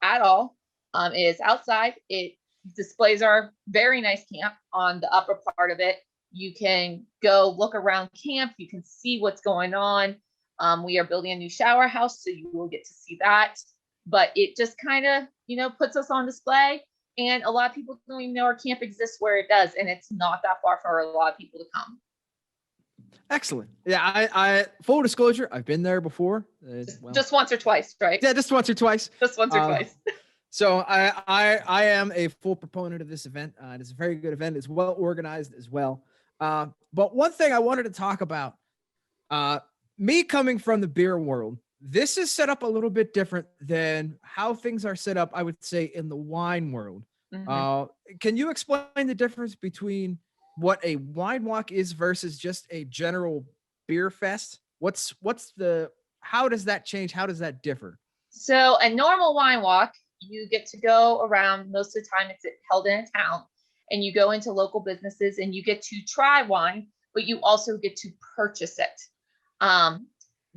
at all. It is outside. It displays our very nice camp on the upper part of it. You can go look around camp. You can see what's going on. We are building a new shower house, so you will get to see that. But it just kind of, puts us on display. And a lot of people don't even know our camp exists where it does. And it's not that far for a lot of people to come. Excellent. Yeah, I full disclosure, I've been there before. Just once or twice, right? Yeah, just once or twice. Just once or twice. So I am a full proponent of this event. It's a very good event. It's well organized as well. But one thing I wanted to talk about, me coming from the beer world, this is set up a little bit different than how things are set up, I would say, in the wine world. Mm-hmm. Can you explain the difference between what a wine walk is versus just a general beer fest? How does that change? How does that differ? So a normal wine walk, you get to go around. Most of the time it's held in a town, and you go into local businesses and you get to try wine, but you also get to purchase it.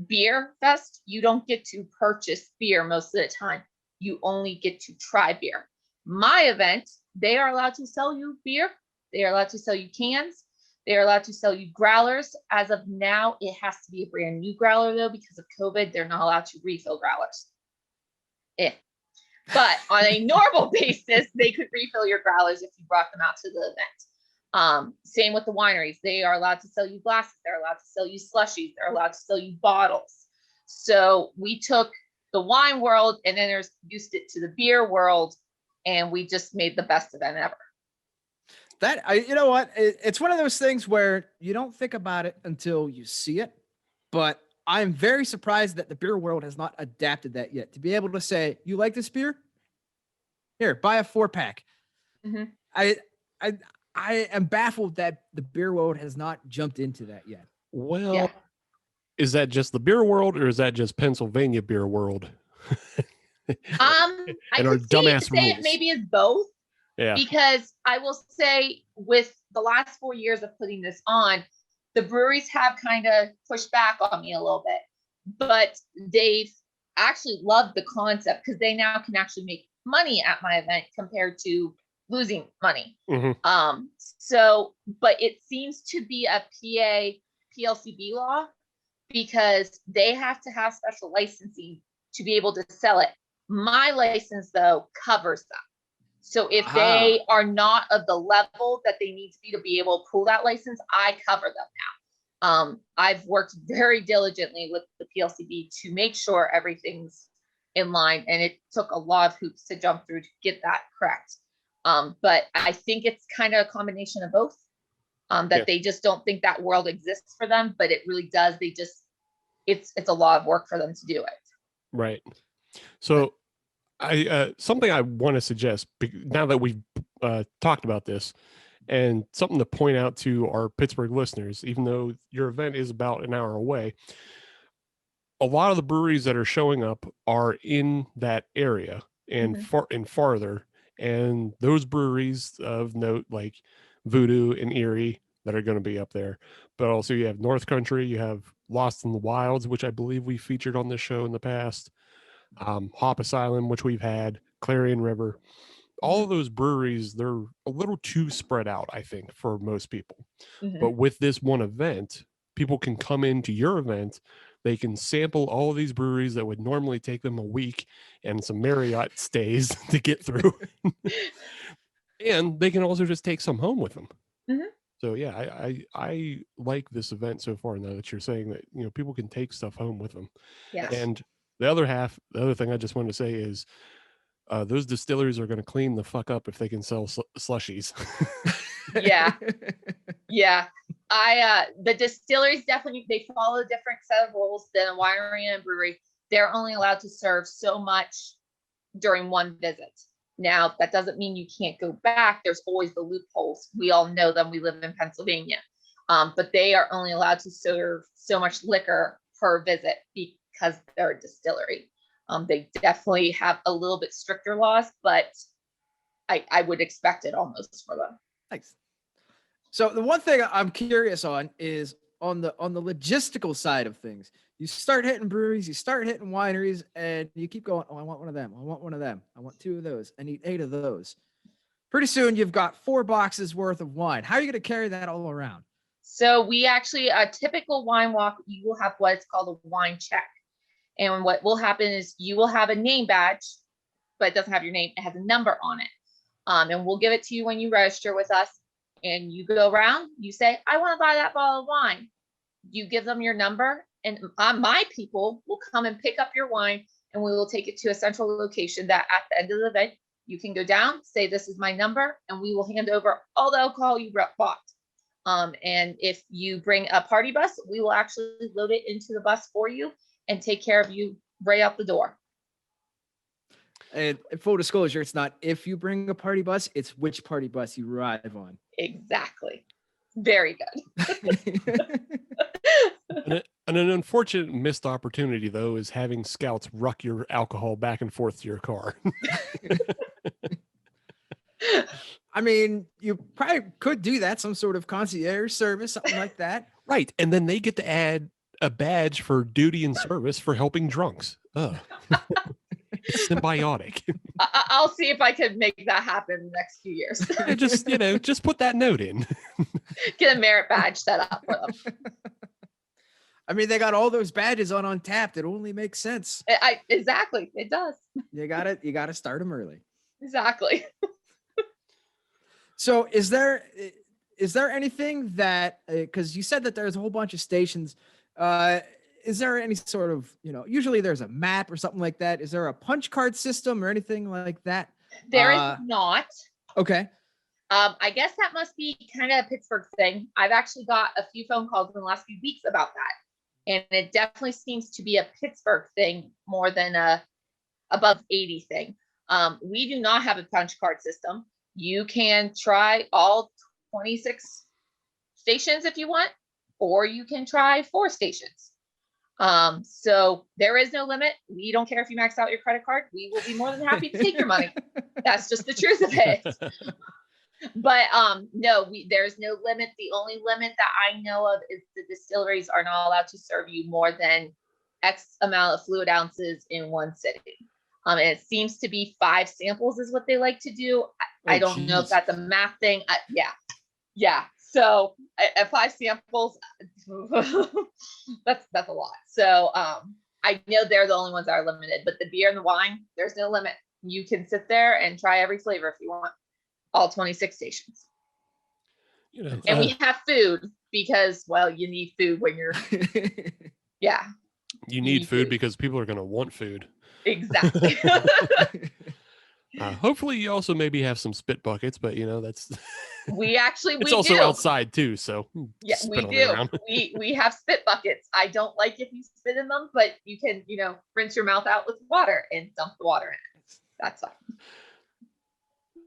Beer fest, you don't get to purchase beer most of the time. You only get to try beer. My event, they are allowed to sell you beer. They are allowed to sell you cans. They are allowed to sell you growlers. As of now, it has to be a brand new growler though, because of COVID, they're not allowed to refill growlers. But on a normal basis, they could refill your growlers if you brought them out to the event. Same with the wineries. They are allowed to sell you glasses. They're allowed to sell you slushies. They're allowed to sell you bottles. So we took the wine world and introduced it to the beer world, and we just made the best event ever. You know what? It's one of those things where you don't think about it until you see it, but I'm very surprised that the beer world has not adapted that yet. To be able to say, you like this beer? Here, buy a 4-pack. Mm-hmm. I am baffled that the beer world has not jumped into that yet. Well, is that just the beer world, or is that just Pennsylvania beer world? I could say it maybe is both. Yeah. Because I will say, with the last 4 years of putting this on, the breweries have kind of pushed back on me a little bit, but they've actually loved the concept because they now can actually make money at my event compared to losing money. Mm-hmm. But it seems to be a PA PLCB law, because they have to have special licensing to be able to sell it. My license though covers them. So if they are not of the level that they need to be able to pull that license, I cover them now. I've worked very diligently with the PLCB to make sure everything's in line, and it took a lot of hoops to jump through to get that correct. But I think it's kind of a combination of both, they just don't think that world exists for them, but it really does. It's a lot of work for them to do it. Right. So something I want to suggest, now that we've talked about this, and something to point out to our Pittsburgh listeners, even though your event is about an hour away, a lot of the breweries that are showing up are in that area and farther. And those breweries of note, like Voodoo and Erie, that are going to be up there. But also you have North Country, you have Lost in the Wilds, which I believe we featured on this show in the past. Hop Asylum, which we've had, Clarion River. All of those breweries, they're a little too spread out, I think, for most people. Mm-hmm. But with this one event, people can come into your event. They can sample all of these breweries that would normally take them a week and some Marriott stays to get through. And they can also just take some home with them. Mm-hmm. So yeah, I like this event so far, now that you're saying that, you know, people can take stuff home with them. Yes. And the other thing I just wanted to say is those distilleries are going to clean the fuck up if they can sell slushies. Yeah. The distilleries definitely, they follow a different set of rules than a winery and a brewery. They're only allowed to serve so much during one visit. Now, that doesn't mean you can't go back. There's always the loopholes. We all know them. We live in Pennsylvania. But they are only allowed to serve so much liquor per visit because they're a distillery. They definitely have a little bit stricter laws, but I would expect it almost for them. Thanks. So the one thing I'm curious on is on the logistical side of things. You start hitting breweries, you start hitting wineries, and you keep going, oh, I want one of them. I want one of them. I want 2 of those. I need 8 of those. Pretty soon you've got 4 boxes worth of wine. How are you going to carry that all around? So we actually, a typical wine walk, you will have what's called a wine check. And what will happen is you will have a name badge, but it doesn't have your name. It has a number on it. And we'll give it to you when you register with us. And you go around, you say, I want to buy that bottle of wine. You give them your number, and my people will come and pick up your wine, and we will take it to a central location that at the end of the event, you can go down, say, this is my number, and we will hand over all the alcohol you bought. And if you bring a party bus, we will actually load it into the bus for you and take care of you right out the door. And full disclosure, it's not if you bring a party bus, it's which party bus you arrive on. Exactly. Very good. An unfortunate missed opportunity, though, is having scouts ruck your alcohol back and forth to your car. I mean, you probably could do that, some sort of concierge service, something like that. Right. And then they get to add a badge for duty and service for helping drunks. Ugh. It's symbiotic. I'll see if I can make that happen in the next few years. Just put that note in. Get a merit badge set up for them. I mean, they got all those badges on Untappd. It only makes sense. Exactly. It does. You gotta start them early. Exactly. So is there anything that, because you said that there's a whole bunch of stations, is there any sort of, usually there's a map or something like that. Is there a punch card system or anything like that? There is not. Okay. I guess that must be kind of a Pittsburgh thing. I've actually got a few phone calls in the last few weeks about that. And it definitely seems to be a Pittsburgh thing more than a above 80 thing. We do not have a punch card system. You can try all 26 stations if you want, or you can try 4 stations. So there is no limit. We don't care if you max out your credit card. We will be more than happy to take your money. That's just the truth of it. But no, there's no limit. The only limit that I know of is the distilleries are not allowed to serve you more than X amount of fluid ounces in one sitting. And it seems to be 5 samples is what they like to do. I don't know if that's a math thing. Yeah. So at 5 samples, that's a lot. So I know they're the only ones that are limited, but the beer and the wine, there's no limit. You can sit there and try every flavor if you want. All 26 stations. And we have food because, well, you need food when you're, yeah. You need food because people are going to want food. Exactly. Hopefully you also maybe have some spit buckets, but that's it's also do. Outside too. So yeah, we do. we have spit buckets. I don't like if you spit in them, but you can, rinse your mouth out with water and dump the water in it. That's fine.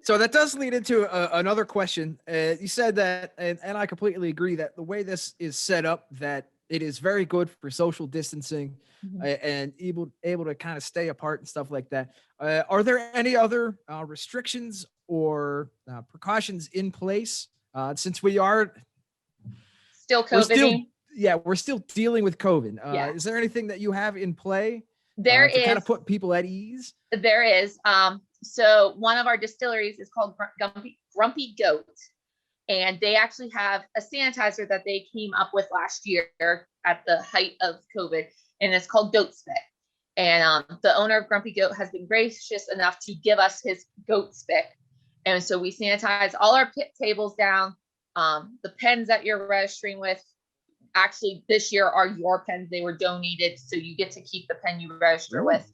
So that does lead into another question. You said that, and I completely agree that the way this is set up, that it is very good for social distancing and able to kind of stay apart and stuff like that. Are there any other restrictions or precautions in place since we are still COVID? We're still dealing with COVID. Is there anything that you have in play to kind of put people at ease? There is. So one of our distilleries is called Grumpy Goat, and they actually have a sanitizer that they came up with last year at the height of COVID, and it's called Goat Spit. And the owner of Grumpy Goat has been gracious enough to give us his goat spit. And so we sanitize all our pit tables down. The pens that you're registering with, actually this year are your pens. They were donated, so you get to keep the pen you register with.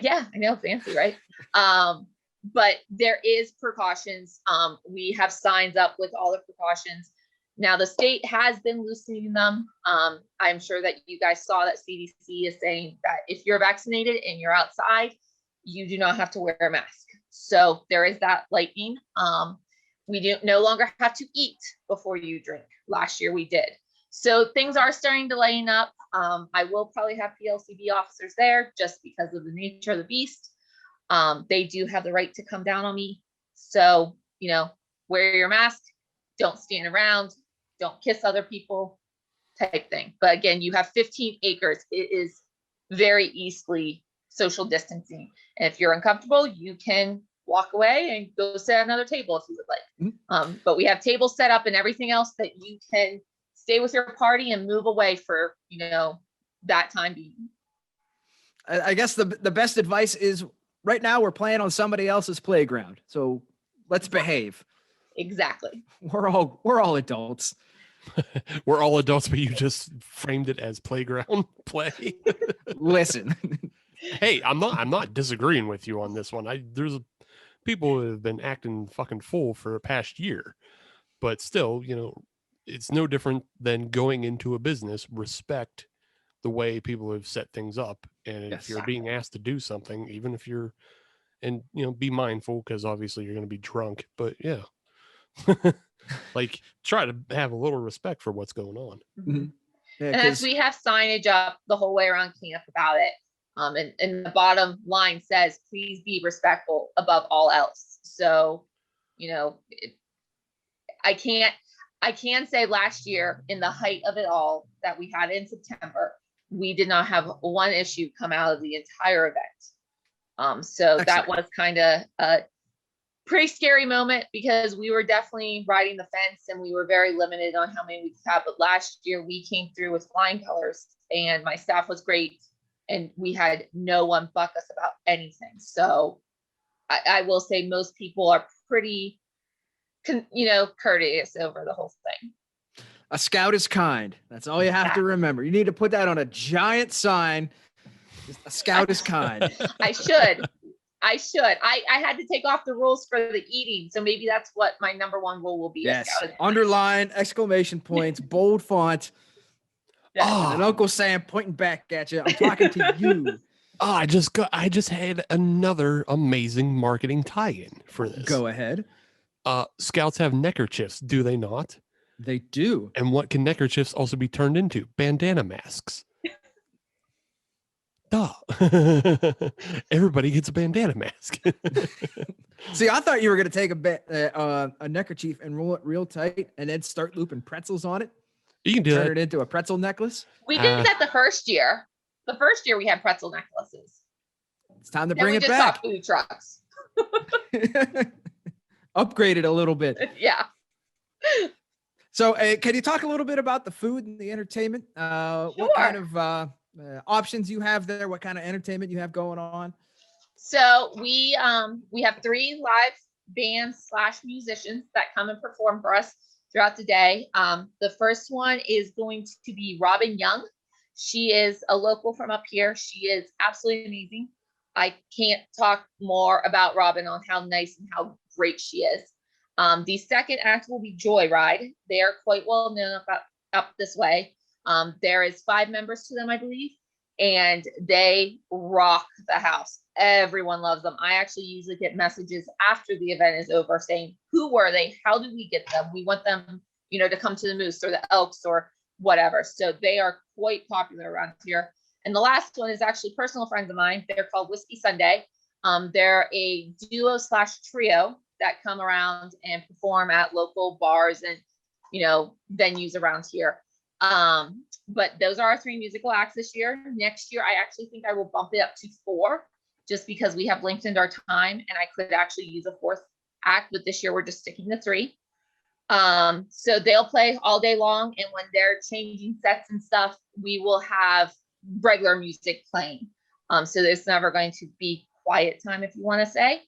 Yeah, I know, fancy, right? But there is precautions. We have signs up with all the precautions. Now the state has been loosening them. I'm sure that you guys saw that CDC is saying that if you're vaccinated and you're outside, you do not have to wear a mask. So there is that lightening. We do no longer have to eat before you drink. Last year we did. So things are starting to lighten up. I will probably have PLCB officers there just because of the nature of the beast. They do have the right to come down on me. So, wear your mask, don't stand around, don't kiss other people type thing. But again, you have 15 acres. It is very easily social distancing. And if you're uncomfortable, you can walk away and go sit at another table if you would like. But we have tables set up and everything else that you can stay with your party and move away for, that time being. I guess the best advice is right now we're playing on somebody else's playground. So let's behave. Exactly. We're all adults. We're all adults, but you just framed it as playground play. Listen. Hey, I'm not disagreeing with you on this one. There's people who have been acting fucking fool for the past year, but still, it's no different than going into a business. Respect the way people have set things up. And if you're being asked to do something, even if be mindful, because obviously you're going to be drunk, but yeah. Like, try to have a little respect for what's going on. Mhm. Yeah, And as we have signage up the whole way around camp about it, and the bottom line says, please be respectful above all else. So, I can say last year, in the height of it all that we had in September, we did not have one issue come out of the entire event. So Excellent. that was kind of a pretty scary moment, because we were definitely riding the fence and we were very limited on how many we could have. But last year we came through with flying colors, and my staff was great, and we had no one buck us about anything. So I will say most people are pretty, courteous over the whole thing. A scout is kind. That's all you have to remember. You need to put that on a giant sign. A scout is kind. I should. I had to take off the rules for the eating, so maybe that's what my number one rule will be. Yes. Underline, exclamation points, bold font. Yeah. And Uncle Sam pointing back at you. I'm talking to you. Oh, I just had another amazing marketing tie-in for this. Go ahead. Scouts have neckerchiefs, do they not? They do. And what can neckerchiefs also be turned into? Bandana masks. Duh. Everybody gets a bandana mask. See, I thought you were going to take a neckerchief and roll it real tight and then start looping pretzels on it. You can do Turn that. it into a pretzel necklace. We did that the first year. The first year we had pretzel necklaces. It's time to Then bring we it just back. saw food trucks. Upgrade it a little bit. Yeah. So can you talk a little bit about the food and the entertainment? What kind of options you have there? What kind of entertainment you have going on? So we have 3 live bands / musicians that come and perform for us throughout the day. The first one is going to be Robin Young. She is a local from up here. She is absolutely amazing. I can't talk more about Robin on how nice and how great she is. The second act will be Joyride. They are quite well known up this way. There is 5 members to them, I believe, and they rock the house. Everyone loves them. I actually usually get messages after the event is over saying, who were they? How did we get them? We want them, to come to the Moose or the Elks or whatever. So they are quite popular around here. And the last one is actually personal friends of mine. They're called Whiskey Sundae. They're a duo / trio that come around and perform at local bars and, venues around here. But those are our 3 musical acts this year. Next year, I actually think I will bump it up to 4, just because we have lengthened our time and I could actually use a 4th act, but this year we're just sticking to 3. So they'll play all day long, and when they're changing sets and stuff, we will have regular music playing. So there's never going to be quiet time, if you want to say.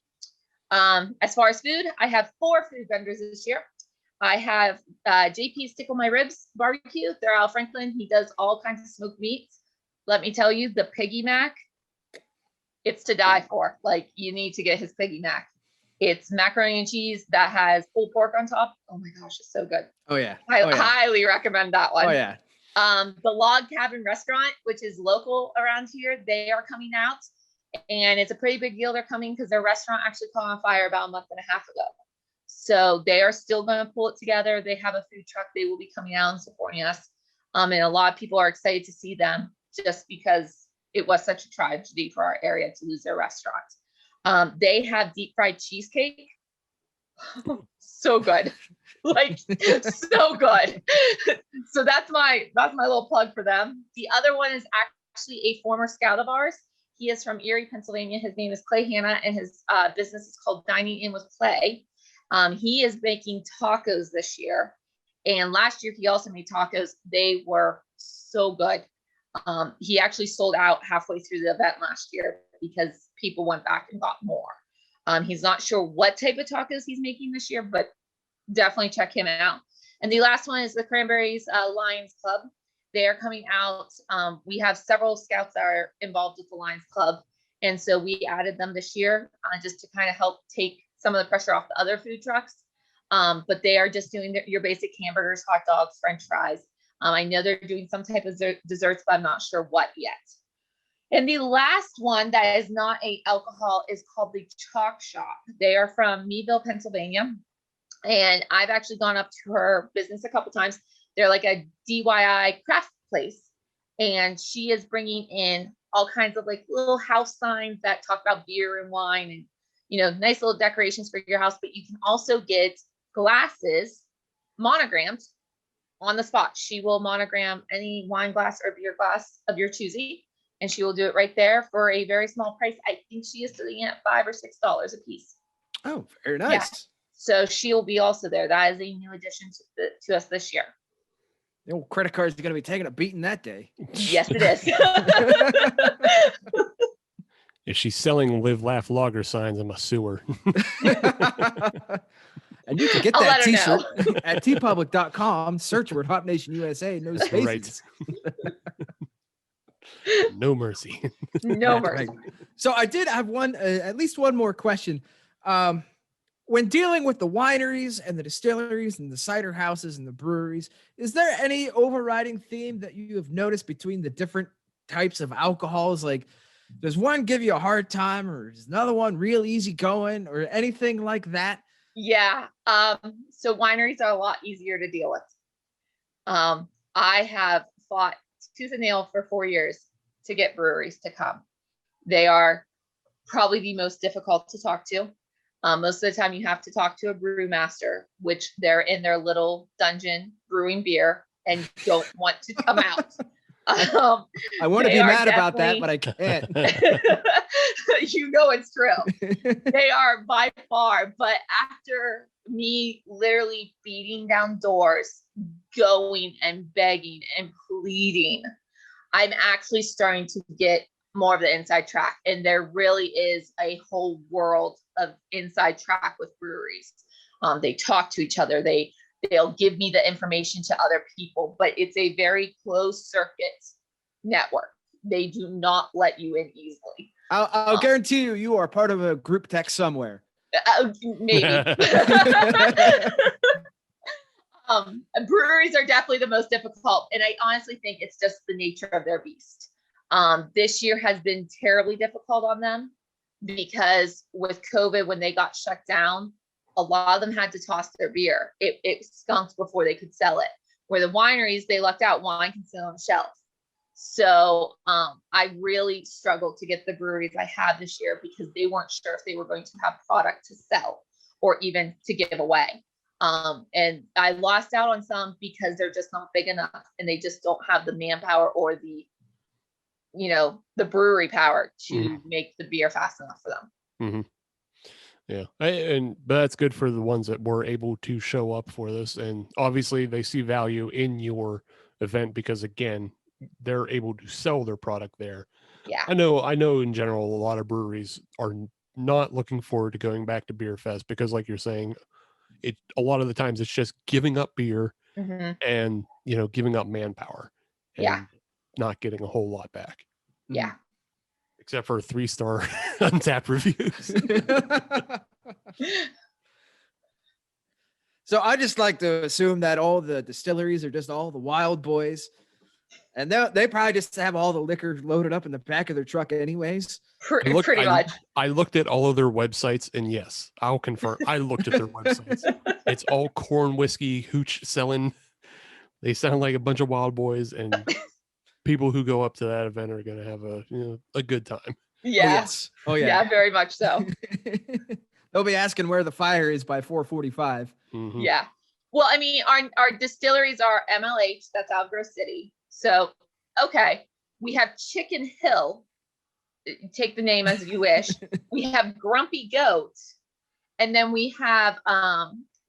As far as food, I have 4 food vendors this year. I have JP's Tickle My Ribs barbecue. They're out of Franklin. He does all kinds of smoked meats. Let me tell you, the Piggy Mac, it's to die for. Like, you need to get his Piggy Mac. It's macaroni and cheese that has pulled pork on top. Oh my gosh, it's so good. Oh yeah. I highly recommend that one. Oh yeah. The Log Cabin Restaurant, which is local around here, they are coming out, and it's a pretty big deal. They're coming because their restaurant actually caught on fire about a month and a half ago. So they are still going to pull it together. They have a food truck. They will be coming out and supporting us. And a lot of people are excited to see them, just because it was such a tragedy for our area to lose their restaurant. They have deep fried cheesecake. So good. Like, so good. So that's my little plug for them. The other one is actually a former scout of ours. He is from Erie, Pennsylvania. His name is Clay Hanna, and his business is called Dining In with Clay. He is making tacos this year, and last year he also made tacos. They were so good. He actually sold out halfway through the event last year because people went back and got more. He's not sure what type of tacos he's making this year, but definitely check him out. And the last one is the Cranberries Lions Club. They are coming out. We have several scouts that are involved with the Lions Club, and so we added them this year just to kind of help take some of the pressure off the other food trucks. But they are just doing your basic hamburgers, hot dogs, French fries. I know they're doing some type of desserts, but I'm not sure what yet. And the last one that is not a alcohol is called the Chalk Shop. They are from Meadville, Pennsylvania. And I've actually gone up to her business a couple times. They're like a DIY craft place. And she is bringing in all kinds of like little house signs that talk about beer and wine and, you know, nice little decorations for your house. But you can also get glasses monogrammed on the spot. She will monogram any wine glass or beer glass of your choosing, and she will do it right there for a very small price. I think she is sitting at $5 or $6 a piece. Oh, very nice. Yeah. So she'll be also there. That is a new addition to us this year. The old credit cards are going to be taking a beating that day. Yes, it is. If she's selling live, laugh, lager signs, I'm a sewer. And you can get I'll that let her t-shirt know. at tpublic.com. Search word HopNationUSA. No spaces. Right. No mercy. No mercy. Right. So I did have one, at least one more question. When dealing with the wineries and the distilleries and the cider houses and the breweries, is there any overriding theme that you have noticed between the different types of alcohols? Like, does one give you a hard time, or is another one real easy going, or anything like that? Yeah. So wineries are a lot easier to deal with. I have fought tooth and nail for 4 years to get breweries to come. They are probably the most difficult to talk to. Most of the time you have to talk to a brewmaster, which they're in their little dungeon brewing beer and don't want to come out. I want to be mad about that, but I can't. You know it's true. They are by far, but after me literally beating down doors, going and begging and pleading, I'm actually starting to get more of the inside track. And there really is a whole world of inside track with breweries. They talk to each other. They'll give me the information to other people, but it's a very closed circuit network. They do not let you in easily. I'll guarantee you are part of a group text somewhere. Maybe. Breweries are definitely the most difficult, and I honestly think it's just the nature of their beast. This year has been terribly difficult on them because with COVID, when they got shut down, a lot of them had to toss their beer. It skunked before they could sell it. Where the wineries, they lucked out, wine can sit on the shelf. So I really struggled to get the breweries I had this year because they weren't sure if they were going to have product to sell or even to give away. And I lost out on some because they're just not big enough and they just don't have the manpower or the brewery power to make the beer fast enough for them. Mm-hmm. Yeah. But that's good for the ones that were able to show up for this. And obviously they see value in your event because, again, they're able to sell their product there. Yeah. I know in general, a lot of breweries are not looking forward to going back to Beer Fest because, like you're saying, a lot of the times it's just giving up beer and, giving up manpower and not getting a whole lot back. Yeah. Except for 3-star Untappd reviews. So I just like to assume that all the distilleries are just all the wild boys. And they probably just have all the liquor loaded up in the back of their truck anyways. Pretty much. I looked at all of their websites, and yes, I'll confirm. I looked at their websites. It's all corn whiskey, hooch selling. They sound like a bunch of wild boys, and people who go up to that event are going to have a good time. Yeah. Oh, yes. Oh, yeah. Yeah, very much so. They'll be asking where the fire is by 4:45. Mm-hmm. Yeah. Well, I mean, our distilleries are MLH, that's Algro City. So, okay, we have Chicken Hill. Take the name as you wish. We have Grumpy Goat, and then we have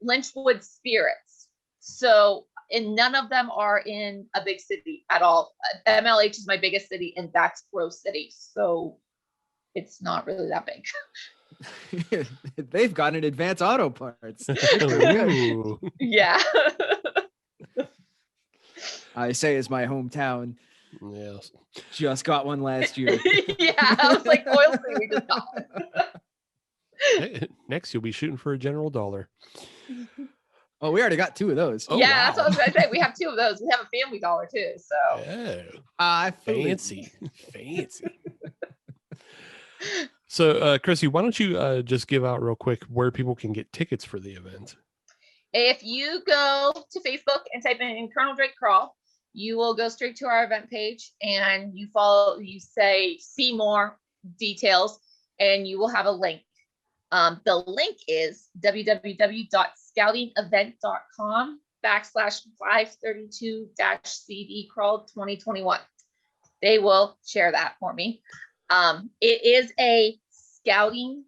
Lynchwood Spirits. So, and none of them are in a big city at all. MLH is my biggest city, and that's Grove City. So, it's not really that big. They've got an Advance Auto Parts. Yeah. I say is my hometown. Yes. Just got one last year. Yeah, I was like, oil free, we just got one. Next, you'll be shooting for a General Dollar. Oh, we already got 2 of those. Yeah, that's what I was going to say. We have 2 of those. We have a Family Dollar too. So fancy. So, Chrissy, why don't you just give out real quick where people can get tickets for the event? If you go to Facebook and type in Colonel Drake Crawl, you will go straight to our event page and you say see more details, and you will have a link. The link is www.scoutingevent.com/532-CD Crawl 2021. They will share that for me. It is a scouting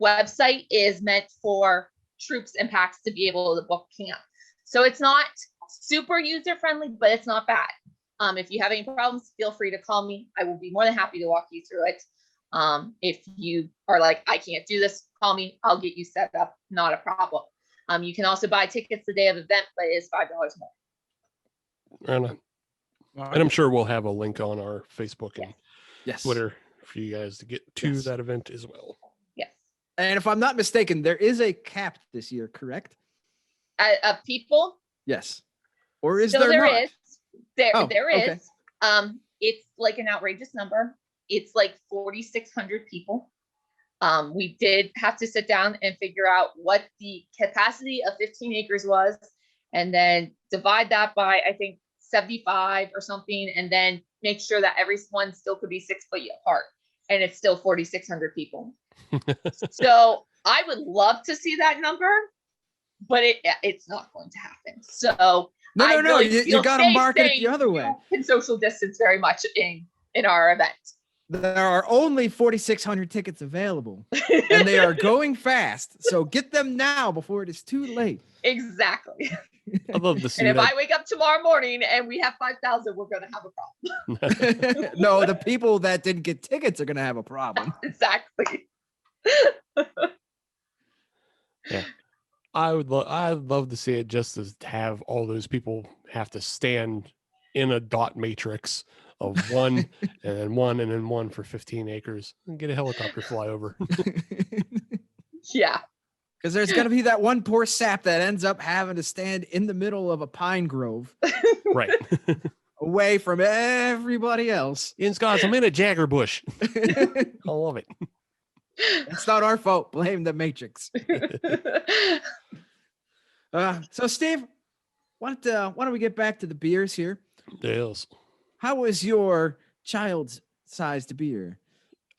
website, is meant for troops and packs to be able to book camp. So it's not super user friendly, but it's not bad. If you have any problems, feel free to call me. I will be more than happy to walk you through it. If you are like, I can't do this, call me. I'll get you set up. Not a problem. You can also buy tickets the day of the event, but it is $5 more. And I'm sure we'll have a link on our Facebook and Yes. Twitter for you guys to get to that event as well. Yes. And if I'm not mistaken, there is a cap this year, correct? Of people? Yes. Or is So there there not? is. There okay. is. It's like an outrageous number. It's like 4,600 people. We did have to sit down and figure out what the capacity of 15 acres was, and then divide that by, I think, 75 or something, and then make sure that everyone still could be 6 foot apart. And it's still 4,600 people. So I would love to see that number, but it's not going to happen. So No. You got to market it the other way. And social distance very much in our event. There are only 4,600 tickets available, and they are going fast. So get them now before it is too late. Exactly. I'd love to see And if that. I wake up tomorrow morning and we have 5,000, we're going to have a problem. No, the people that didn't get tickets are going to have a problem. Exactly. Yeah. I'd love to see it, just to have all those people have to stand in a dot matrix of one and then one and then one for 15 acres and get a helicopter fly over. Yeah. Because there's going to be that one poor sap that ends up having to stand in the middle of a pine grove. Right. Away from everybody else. In Scots, I'm in a jagger bush. I love it. It's not our fault. Blame the Matrix. So Steve, why don't we get back to the beers here? Yes. How was your child-sized beer?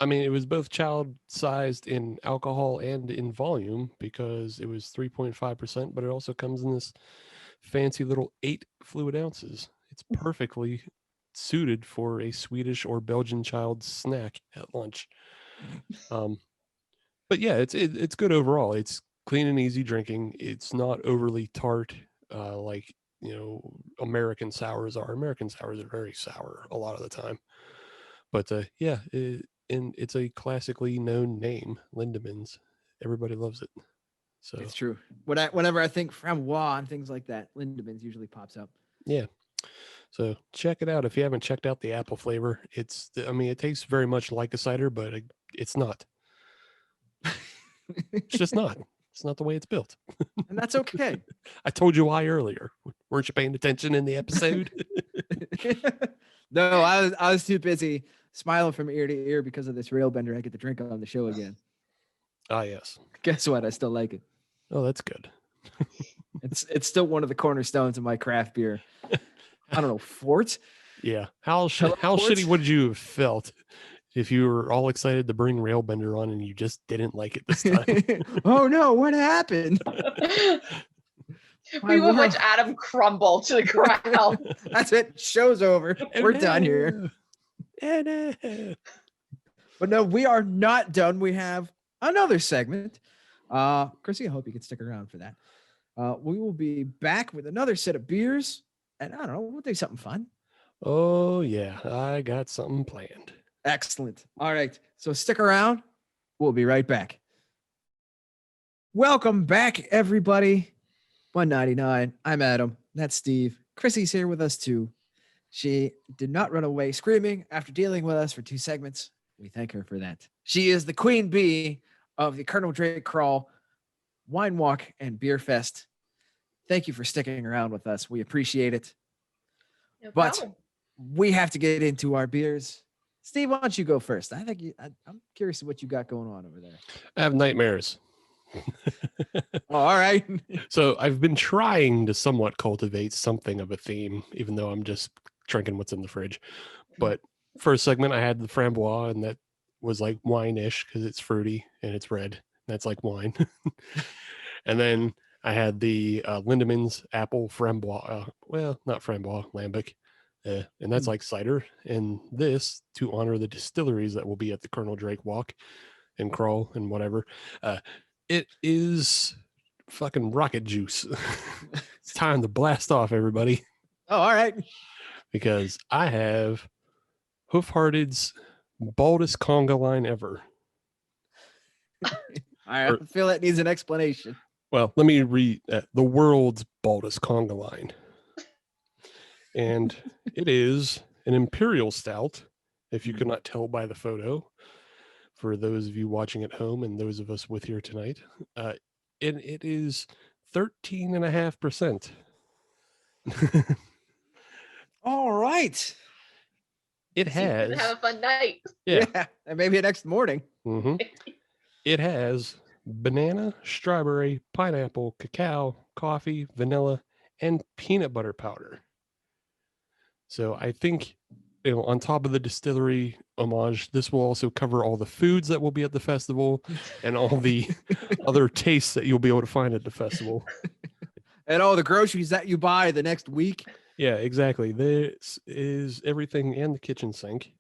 I mean, it was both child-sized in alcohol and in volume, because it was 3.5%, but it also comes in this fancy little 8 fluid ounces. It's perfectly suited for a Swedish or Belgian child's snack at lunch. But yeah, it's good overall. It's clean and easy drinking. It's not overly tart, like, American sours are. American sours are very sour a lot of the time. But yeah, and it's a classically known name, Lindemans. Everybody loves it. So It's true. Whenever I think Frambois and things like that, Lindemans usually pops up. yeah. So check it out if you haven't checked out the apple flavor. It tastes very much like a cider, but it's not. It's just not. It's not the way it's built. And that's okay. I told you why earlier. Weren't you paying attention in the episode? No, I was too busy smiling from ear to ear because of this railbender I get to drink on the show again. Ah, yes. Guess what? I still like it. Oh, that's good. It's still one of the cornerstones of my craft beer. I don't know, Fort? Yeah. How Fort? shitty would you have felt if you were all excited to bring Railbender on and you just didn't like it this time? Oh no, what happened? We would watch Adam crumble to the ground. That's it. Show's over. We're done here. But no, we are not done. We have another segment. Chrissy, I hope you can stick around for that. We will be back with another set of beers. And I don't know, we'll do something fun. Oh, yeah. I got something planned. Excellent. All right. So stick around. We'll be right back. Welcome back, everybody. 199. I'm Adam. That's Steve. Chrissy's here with us, too. She did not run away screaming after dealing with us for 2 segments. We thank her for that. She is the queen bee of the Colonel Drake Crawl Wine Walk and Beer Fest. Thank you for sticking around with us. We appreciate it. No But problem. we have to get into our beers. Steve, why don't you go first? I'm curious what you got going on over there. I have nightmares. Oh, all right. So I've been trying to somewhat cultivate something of a theme, even though I'm just drinking what's in the fridge. But first segment, I had the Framboise, and that was like wine-ish because it's fruity and it's red. That's like wine. And then I had the Lindemans apple Framboise. Well, not Framboise, lambic. And that's like cider. And this, to honor the distilleries that will be at the Colonel Drake Walk and Crawl and whatever, it is fucking rocket juice. It's time to blast off, everybody. Oh, all right. Because I have Hoofhearted's baldest conga line ever. I feel that needs an explanation. Well, let me read the world's baldest conga line. And it is an imperial stout, if you could not tell by the photo, for those of you watching at home and those of us with here tonight. And it is 13.5%. All right. It has. Have a fun night. Yeah. And maybe next morning. Mm-hmm. It has banana, strawberry, pineapple, cacao, coffee, vanilla, and peanut butter powder. So I think, on top of the distillery homage, this will also cover all the foods that will be at the festival and all the other tastes that you'll be able to find at the festival. And all the groceries that you buy the next week. Yeah, exactly. This is everything and the kitchen sink.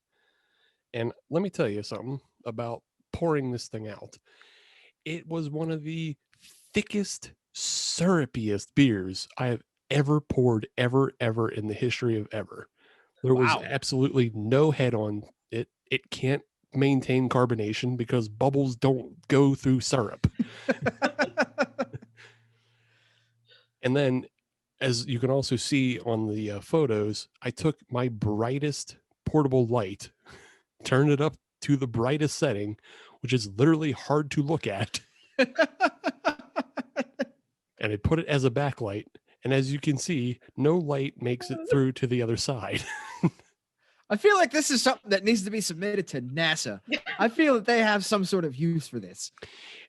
And let me tell you something about pouring this thing out. It was one of the thickest, syrupiest beers I have ever poured, ever in the history of ever. There was absolutely no head on it. It can't maintain carbonation because bubbles don't go through syrup. And then, as you can also see on the photos, I took my brightest portable light, turned it up to the brightest setting, which is literally hard to look at. And I put it as a backlight. And as you can see, no light makes it through to the other side. I feel like this is something that needs to be submitted to NASA. I feel that they have some sort of use for this.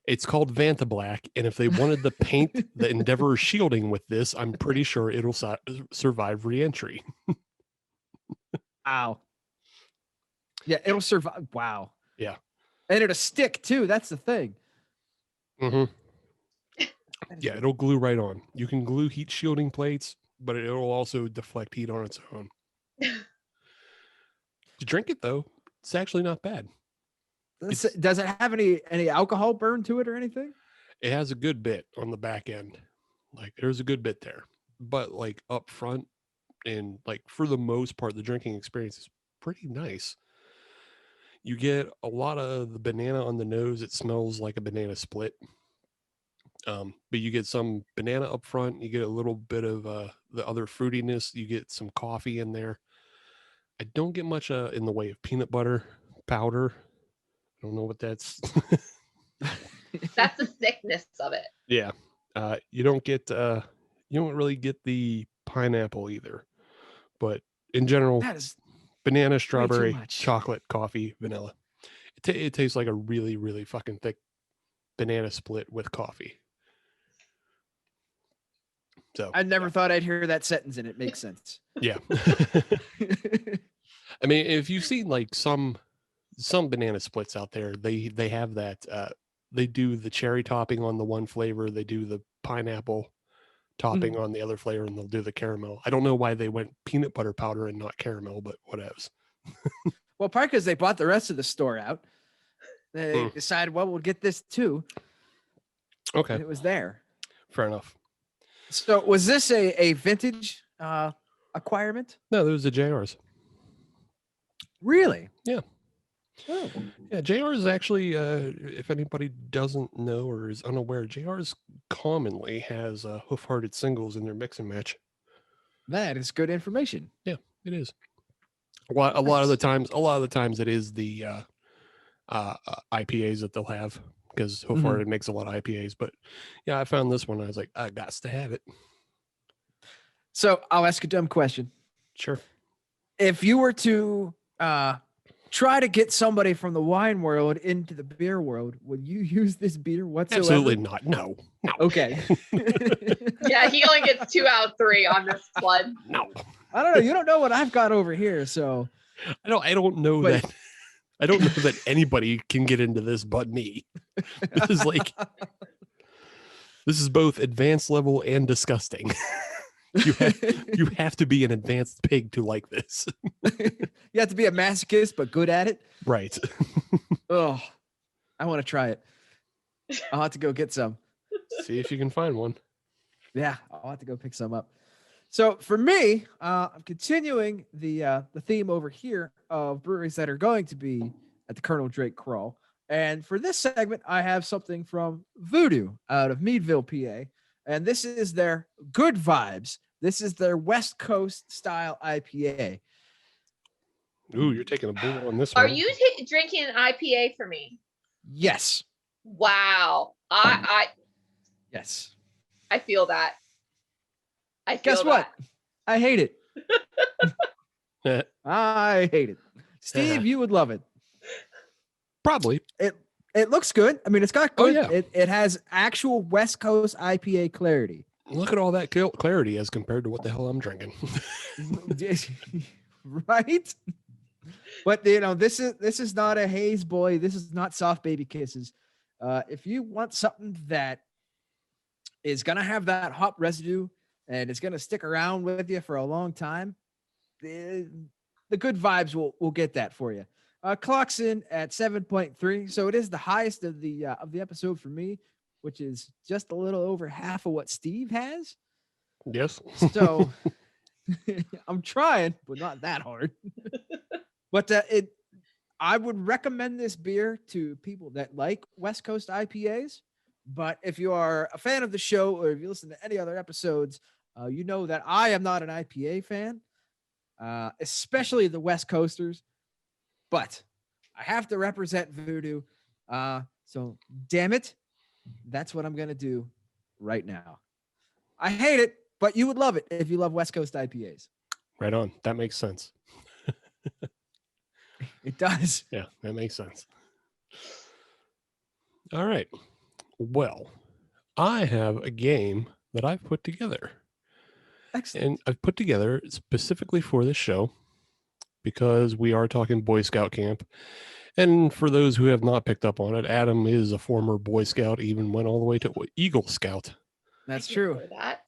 It's called Vantablack. And if they wanted to paint the Endeavor shielding with this, I'm pretty sure it'll survive re-entry. Wow. Yeah, it'll survive. Wow. Yeah. And it'll stick too. That's the thing. Mm-hmm. Yeah, it'll glue right on. You can glue heat shielding plates, but it'll also deflect heat on its own. To drink it though, it's actually not bad. Does it have any alcohol burn to it or anything? It has a good bit on the back end. Like there's a good bit there. But like up front and like for the most part, the drinking experience is pretty nice. You get a lot of the banana on the nose. It smells like a banana split. But you get some banana up front. You get a little bit of the other fruitiness. You get some coffee in there. I don't get much in the way of peanut butter powder. I don't know what that's. That's the thickness of it. Yeah. You don't really get the pineapple either. But in general, That is banana, strawberry, much. chocolate, coffee, vanilla. It tastes like a really, really fucking thick banana split with coffee. So I never thought I'd hear that sentence, and it makes sense. Yeah. I mean, if you've seen like some banana splits out there, they have that they do the cherry topping on the one flavor, they do the pineapple topping on the other flavor, and they'll do the caramel. I don't know why they went peanut butter powder and not caramel, but whatevs. Well, probably because they bought the rest of the store out. They decided, well, we'll get this too. Okay. And it was there. Fair enough. So was this a vintage acquirement? No, those are JRs. Really? Yeah. Oh. Yeah, JRs is actually, if anybody doesn't know or is unaware, JRs commonly has hoof-hearted singles in their mix and match. That is good information. Yeah, it is. A lot of the times it is the IPAs that they'll have, because hoof-hearted makes a lot of IPAs. But yeah, I found this one. I was like, I got to have it. So I'll ask a dumb question. Sure. If you were to try to get somebody from the wine world into the beer world, would you use this beer whatsoever? Absolutely not. No. Okay. Yeah, he only gets 2 out of 3 on this flood. No. I don't know. You don't know what I've got over here, so I don't know But- that. I don't know that anybody can get into this but me. This is this is both advanced level and disgusting. You have to be an advanced pig to like this. you have to be a masochist, but good at it. Right. Oh, I want to try it. I'll have to go get some. See if you can find one. Yeah, I'll have to go pick some up. So for me, I'm continuing the theme over here of breweries that are going to be at the Colonel Drake Crawl. And for this segment, I have something from Voodoo out of Meadville, PA. And this is their Good Vibes. This is their West Coast style IPA. Ooh, you're taking a bull on this Are one. you drinking an IPA for me? Yes. Wow. Yes. I feel that. I feel Guess what? that. I hate it. I hate it. Steve, you would love it. Probably. It looks good. I mean, it's got Oh, good. yeah. It has actual West Coast IPA clarity. Look at all that clarity as compared to what the hell I'm drinking. Right? But this is not a haze boy. This is not soft baby kisses. If you want something that is gonna have that hop residue and it's gonna stick around with you for a long time, the Good Vibes will get that for you. Clocks in at 7.3, so it is the highest of the episode for me, which is just a little over half of what Steve has. Yes. So I'm trying, but not that hard. But I would recommend this beer to people that like West Coast IPAs. But if you are a fan of the show, or if you listen to any other episodes, you know that I am not an IPA fan, especially the West Coasters. But I have to represent Voodoo. So damn it, that's what I'm going to do right now. I hate it, but you would love it if you love West Coast IPAs. Right on. That makes sense. It does. Yeah, that makes sense. All right. Well, I have a game that I've put together. Excellent. And I've put together specifically for this show because we are talking Boy Scout camp. And for those who have not picked up on it, Adam is a former Boy Scout, even went all the way to Eagle Scout. That's I true. remember that.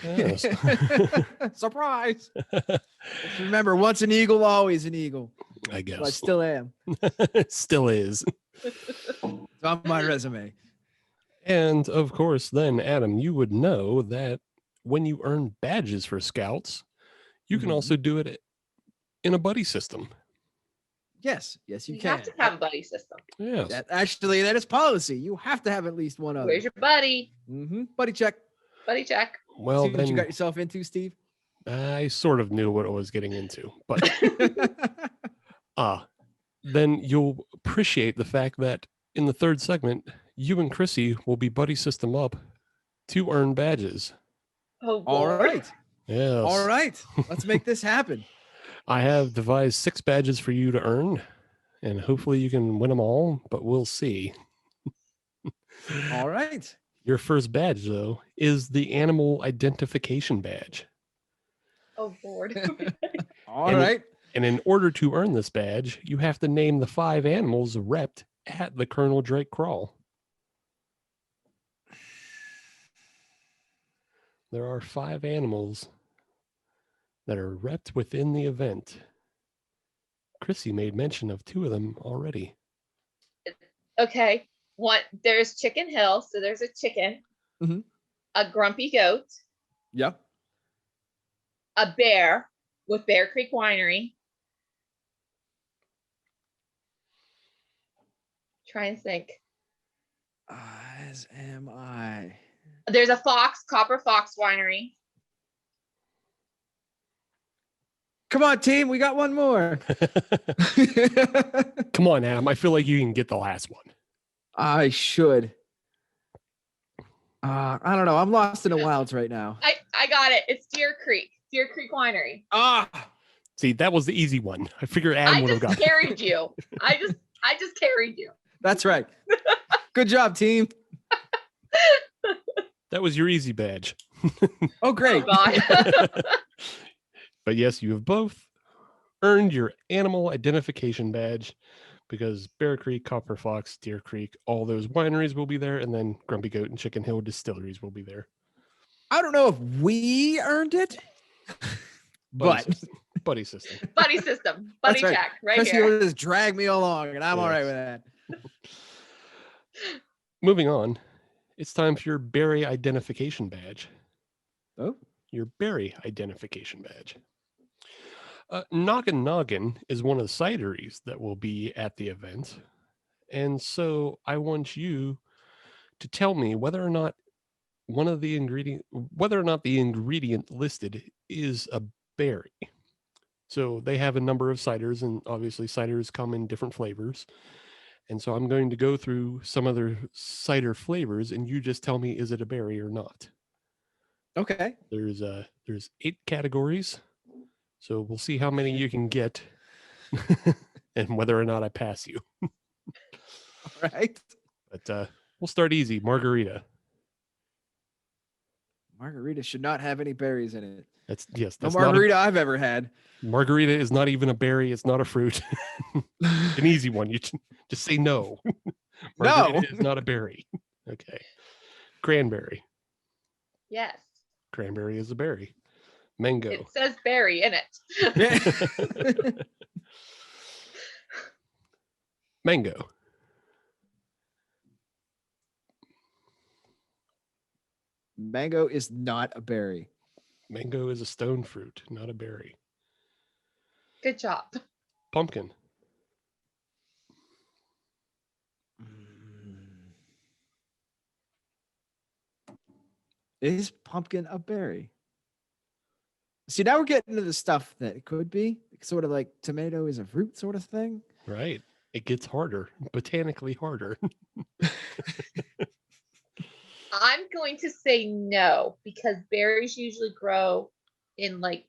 Yes. Surprise. Just remember, once an eagle, always an eagle. I guess. Well, I still am. Still is. It's on my resume. And of course, then, Adam, you would know that when you earn badges for scouts, you can also do it in a buddy system. Yes, you You can. have to have a buddy system. Yes. That is policy. You have to have at least one other. Where's your buddy? Buddy check. Buddy check. Well, See what you got then yourself into, Steve? I sort of knew what I was getting into, but then you'll appreciate the fact that in the third segment, you and Chrissy will be buddy system up to earn badges. Oh, All Lord. right. Yes. All right. Let's make this happen. I have devised 6 badges for you to earn, and hopefully you can win them all, but we'll see. All right. Your first badge, though, is the animal identification badge. Oh, Lord. All And- right. And in order to earn this badge, you have to name the 5 animals repped at the Colonel Drake Crawl. There are 5 animals that are repped within the event. Chrissy made mention of 2 of them already. Okay. There's Chicken Hill, so there's a chicken, Mhm. a grumpy goat, Yep. a bear with Bear Creek Winery. Try and think. As am I. There's a Copper Fox Winery. Come on, team. We got one more. Come on, Adam. I feel like you can get the last one. I should. I don't know. I'm lost in the wilds right now. I got it. It's Deer Creek Winery. See, that was the easy one. I figured Adam I would have just got carried you. I just carried you. That's right. Good job, team. that was your easy badge. Oh, great. Oh, God. But yes, you have both earned your animal identification badge because Bear Creek, Copper Fox, Deer Creek, all those wineries will be there, and then Grumpy Goat and Chicken Hill distilleries will be there. I don't know if we earned it, but Buddy system. Buddy system. Buddy That's right. check right Chrissy here. will just drag me along, and I'm all right Yes. with that. Moving on, it's time for your berry identification badge. Oh, Your berry identification badge. Noggin Noggin is one of the cideries that will be at the event. And so I want you to tell me whether or not the ingredient listed is a berry. So they have a number of ciders, and obviously ciders come in different flavors. And so I'm going to go through some of their cider flavors, and you just tell me, is it a berry or not? okay. There's 8 categories. So we'll see how many you can get and whether or not I pass you. All right. But we'll start easy. Margarita. Margarita should not have any berries in it. That's No margarita I've ever had. Margarita is not even a berry. It's not a fruit. An easy one. You just say no. Margarita is not a berry. Okay. Cranberry. Yes. Cranberry is a berry. Mango. It says berry in it. Mango. Mango is not a berry. Mango is a stone fruit, not a berry. Good job. Pumpkin. Is pumpkin a berry? See, now we're getting into the stuff that it could be. Sort of like tomato is a fruit sort of thing. Right. It gets harder, botanically harder. I'm going to say no because berries usually grow in like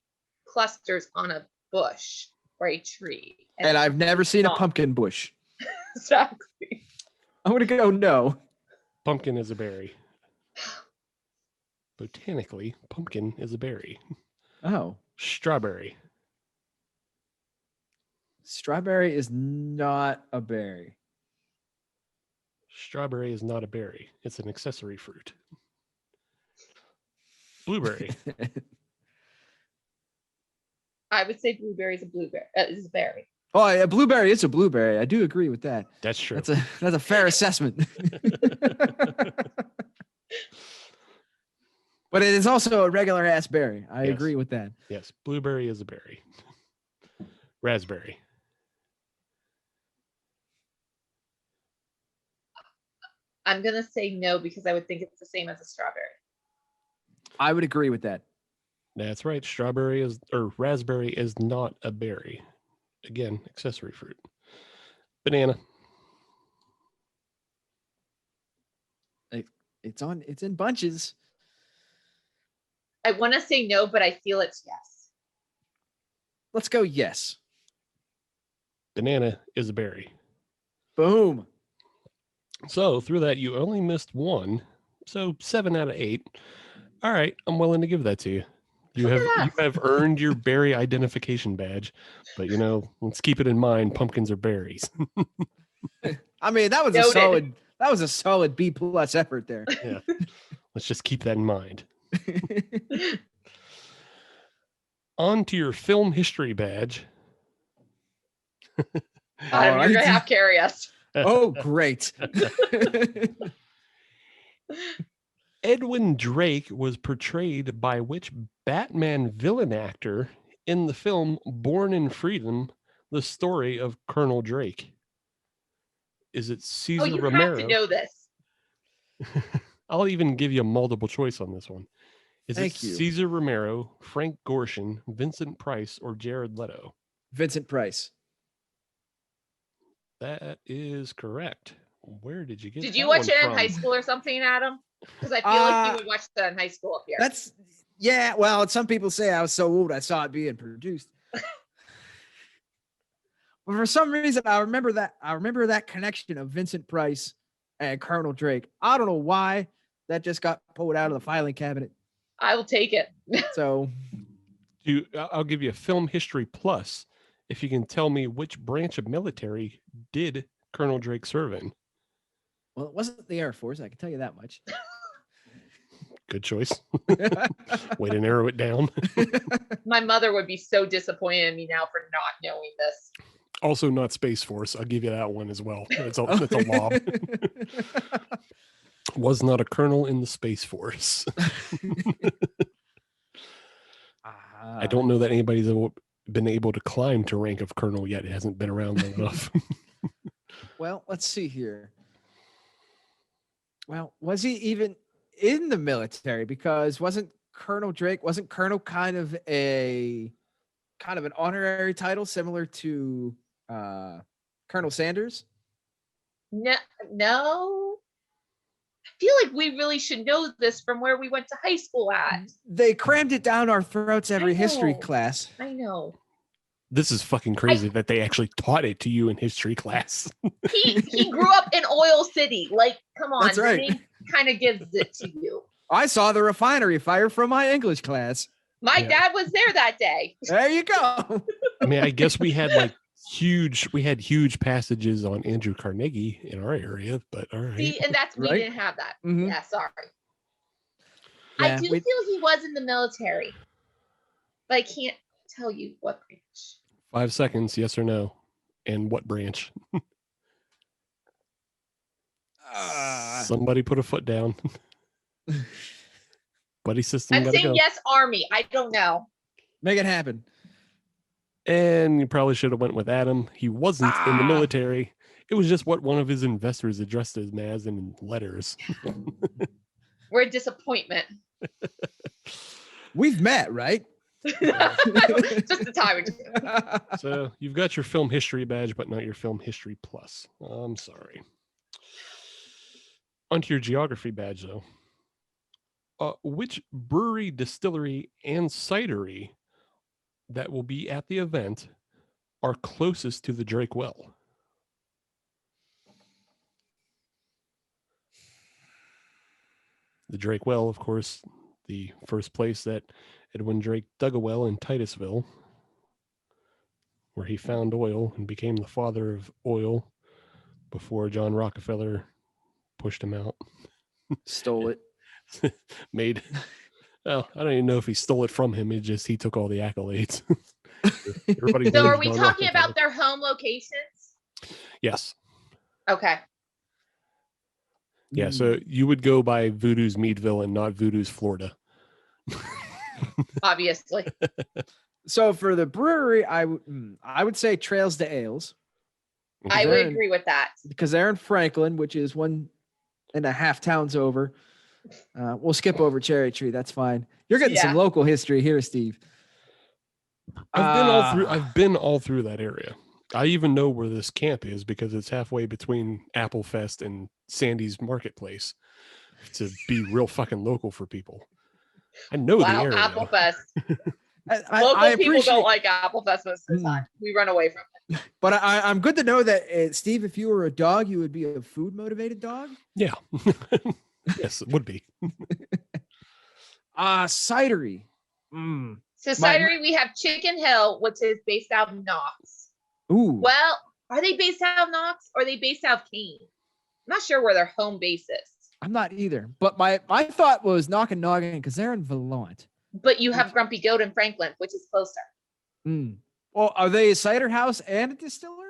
clusters on a bush or a tree. And I've never seen a not. pumpkin bush. Exactly. I'm going to go no. Pumpkin is a berry. Botanically, pumpkin is a berry. Oh. Strawberry. Strawberry is not a berry. Strawberry is not a berry. It's an accessory fruit. Blueberry. I would say blueberry is a blueberry. Is a berry. Oh, a blueberry is a blueberry. I do agree with that. That's true. That's a fair assessment. But it is also a regular ass berry. I Yes. agree with that. Yes, blueberry is a berry. Raspberry. I'm going to say no because I would think it's the same as a strawberry. I would agree with that. That's right. Raspberry is not a berry. Again, accessory fruit. Banana. It's in bunches. I want to say no, but I feel it's yes. Let's go yes. Banana is a berry. Boom. So through that, you only missed one. So 7 out of 8. All right, I'm willing to give that to you. You have earned your berry identification badge, but let's keep it in mind. Pumpkins are berries. I mean, that was Noted. a solid B+ effort there. Yeah, let's just keep that in mind. On to your film history badge. You're going to have to carry us. Oh, great. Edwin Drake was portrayed by which Batman villain actor in the film Born in Freedom, the story of Colonel Drake? Is it Cesar You Romero? have to know this. I'll even give you a multiple choice on this one. Thank you. Cesar Romero, Frank Gorshin, Vincent Price, or Jared Leto? Vincent Price. That is correct. Where did you get Did that you watch one it in from? high school or something, Adam? Because I feel like you would watch that in high school up here. Yeah, well, some people say I was so old I saw it being produced. But for some reason, I remember that connection of Vincent Price and Colonel Drake. I don't know why that just got pulled out of the filing cabinet. I will take it. So I'll give you a film history plus if you can tell me which branch of military did Colonel Drake serve in. Well, it wasn't the Air Force, I can tell you that much. Good choice. Way to narrow it down. My mother would be so disappointed in me now for not knowing this. Also not Space Force. I'll give you that one as well. It's a lob. Was not a colonel in the Space Force. I don't know that anybody's been able to climb to rank of colonel yet. It hasn't been around long enough. Well, let's see here. Well, was he even in the military? Because wasn't Colonel kind of an honorary title similar to Colonel Sanders? No. I feel like we really should know this from where we went to high school at. They crammed it down our throats every history class. I know. This is fucking crazy that they actually taught it to you in history class. He grew up in Oil City. Like, come on. That's right. The name kind of gives it to you. I saw the refinery fire from my English class. My dad was there that day. There you go. I mean, I guess we had huge passages on Andrew Carnegie in our area, but all right. See, and that's, we Right? didn't have that. Mhm. Yeah, sorry. Yeah, I do feel he was in the military, but I can't tell you what branch. 5 seconds, yes or no, and what branch? Somebody put a foot down. Buddy system. I'm saying go. yes, Army. I don't know. Make it happen. And you probably should have went with Adam. He wasn't in the military. It was just what one of his investors addressed him as in letters. We're a disappointment. We've met, right? Just the timing. So you've got your film history badge, but not your film history plus. I'm sorry. Onto your geography badge, though. Which brewery, distillery, and cidery that will be at the event are closest to the Drake Well? The Drake Well, of course, the first place that Edwin Drake dug a well in Titusville, where he found oil and became the father of oil before John Rockefeller pushed him out. Stole it. Made, well, I don't even know if he stole it from him. He took all the accolades. Everybody So knows are we John talking Rockefeller. about their home locations? Yes. Okay. Yeah, so you would go by Voodoo's Meadville and not Voodoo's Florida. Obviously. So for the brewery, I would say Trails to Ales. I would agree with that. Because they're in Franklin, which is 1.5 towns over. We'll skip over Cherry Tree. That's fine. You're getting some local history here, Steve. I've been all through that area. I even know where this camp is because it's halfway between Applefest and Sandy's Marketplace. To be real fucking local for people. I know the area. Applefest. I people don't like Applefest most of the time. We run away from it. But I'm good to know that, Steve, if you were a dog, you would be a food-motivated dog? Yeah. Yes, it would be. Cidery. So cidery, we have Chicken Hill, which is based out of Knox. Ooh. Well, are they based out of Knox or are they based out of Keene? I'm not sure where their home base is. I'm not either. But my thought was Knock and Noggin because they're in Vermont. But you have Grumpy Goat in Franklin, which is closer. Well, are they a cider house and a distillery?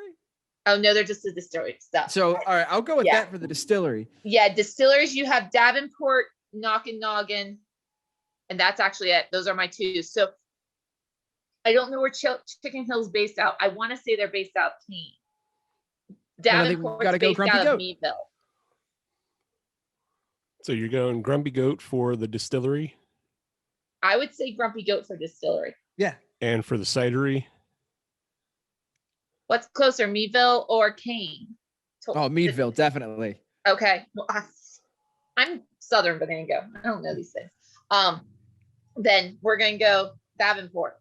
Oh, no, they're just a distillery stuff. So, all right, I'll go with that for the distillery. Yeah, distillers, you have Davenport, Knock and Noggin, and that's actually it. Those are my two. So I don't know where Chicken Hill's based out. I want to say they're based out of Keene. Davenport's based out of Meadville. So you're going Grumpy Goat for the distillery? I would say Grumpy Goat for distillery. Yeah. And for the cidery? What's closer, Meadville or Keene? Oh, Meadville, definitely. Okay. Well, I'm Southern Bonango. I don't know these things. Then we're going to go Davenport.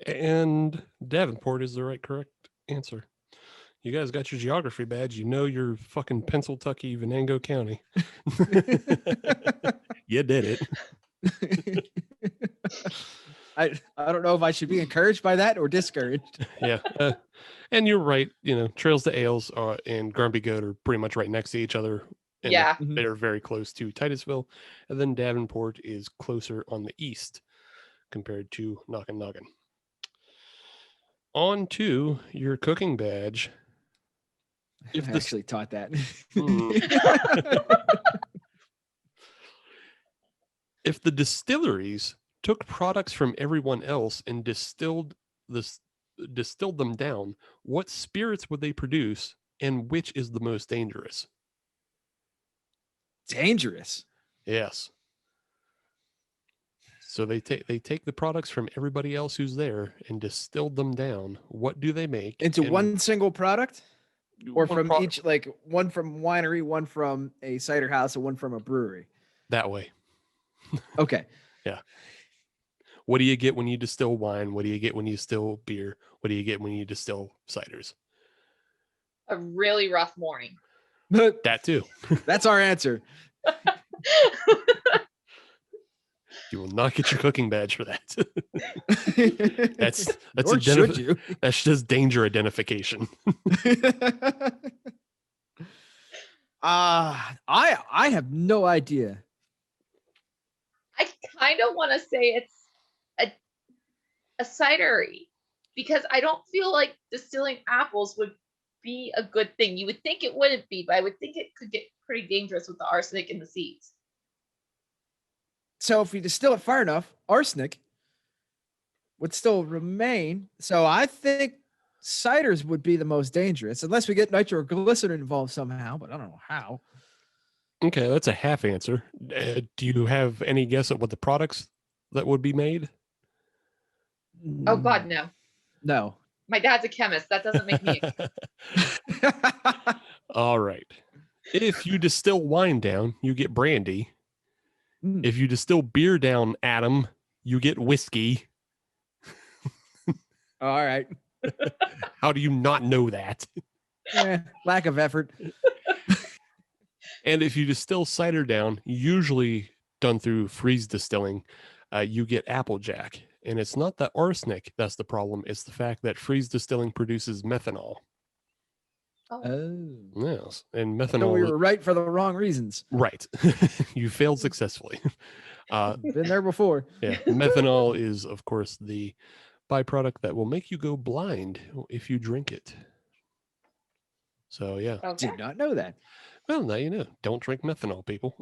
And Davenport is the correct answer. You guys got your geography badge. You know your fucking Pennsylvania, Venango County. You did it. I don't know if I should be encouraged by that or discouraged. Yeah. And you're right. Trails to Ales and Grumpy Goat are pretty much right next to each other. And Yeah. they're very close to Titusville. And then Davenport is closer on the east compared to Noggin Noggin. On to your cooking badge. I actually taught that. If the distilleries took products from everyone else and distilled them down, what spirits would they produce, and which is the most dangerous? Dangerous. Yes. So they take the products from everybody else who's there and distilled them down. What do they make Into one single product? Or from each, like one from winery, one from a cider house, and one from a brewery? That way. Okay. Yeah. What do you get when you distill wine? What do you get when you distill beer? What do you get when you distill ciders? A really rough morning. That too. That's our answer. You will not get your cooking badge for that. that's Or should you? That's just danger identification. I have no idea. I kind of want to say it's a cidery, because I don't feel like distilling apples would be a good thing. You would think it wouldn't be, but I would think it could get pretty dangerous with the arsenic in the seeds. So if you distill it far enough, arsenic would still remain. So I think ciders would be the most dangerous, unless we get nitroglycerin involved somehow, but I don't know how. Okay, that's a half answer. Do you have any guess at what the products that would be made? Oh God, no. No. My dad's a chemist. That doesn't make me. All right. If you distill wine down, you get brandy. If you distill beer down, Adam, you get whiskey. All right. How do you not know that? Lack of effort. And if you distill cider down, usually done through freeze distilling, you get Applejack. And it's not the arsenic that's the problem. It's the fact that freeze distilling produces methanol. Oh. Yes. And methanol. So we were right for the wrong reasons. Right. You failed successfully. Been there before. Yeah. Methanol is, of course, the byproduct that will make you go blind if you drink it. So, yeah. Okay. Did not know that. Well, now you know. Don't drink methanol, people.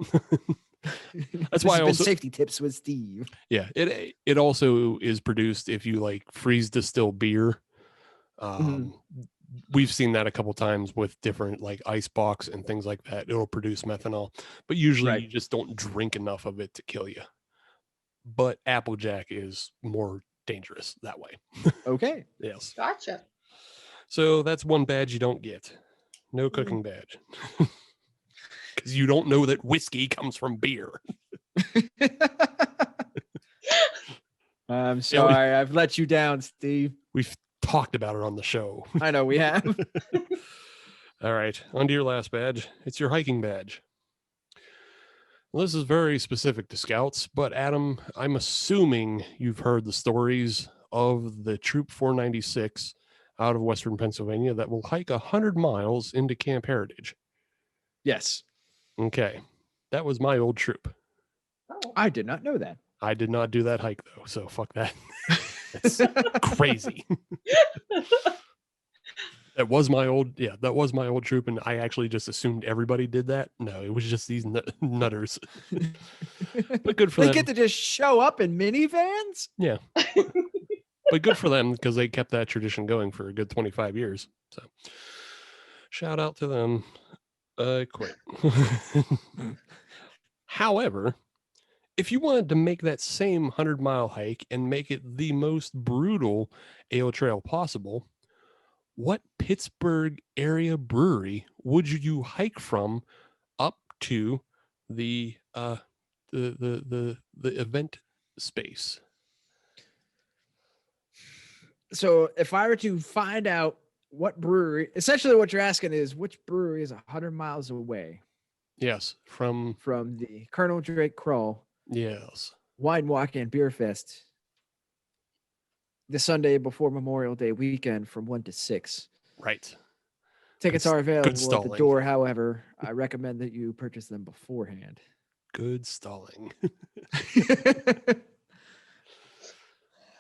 That's why I also safety tips with Steve. Yeah, it also is produced if you like freeze distill beer. We've seen that a couple times with different like ice box and things like that. It'll produce methanol, but usually you just don't drink enough of it to kill you. But Applejack is more dangerous that way. Okay. Yes. Gotcha. So that's one badge you don't get. No cooking badge. Because you don't know that whiskey comes from beer. I'm sorry. I've let you down, Steve. We've talked about it on the show. I know we have. All right. On to your last badge. It's your hiking badge. Well, this is very specific to scouts, but Adam, I'm assuming you've heard the stories of the Troop 496 out of Western Pennsylvania that will hike 100 miles into Camp Heritage. Yes. Okay. That was my old troop. Oh. I did not know that. I did not do that hike, though, so fuck that. That's crazy. That was my old troop, and I actually just assumed everybody did that. No, it was just these nutters. But good for them. They get to just show up in minivans? Yeah. But good for them, because they kept that tradition going for a good 25 years. So shout out to them. I quit. However, if you wanted to make that same 100-mile hike and make it the most brutal ale trail possible, what Pittsburgh area brewery would you hike from up to the event space? So if I were to find out what brewery? Essentially, what you're asking is which brewery is 100 miles away Yes, from from the Colonel Drake Crawl yes. Wine Walk and Beer Fest the Sunday before Memorial Day weekend from 1 to 6. Right. Tickets Good- are available good at the stalling. door. However, I recommend that you purchase them beforehand. Good stalling.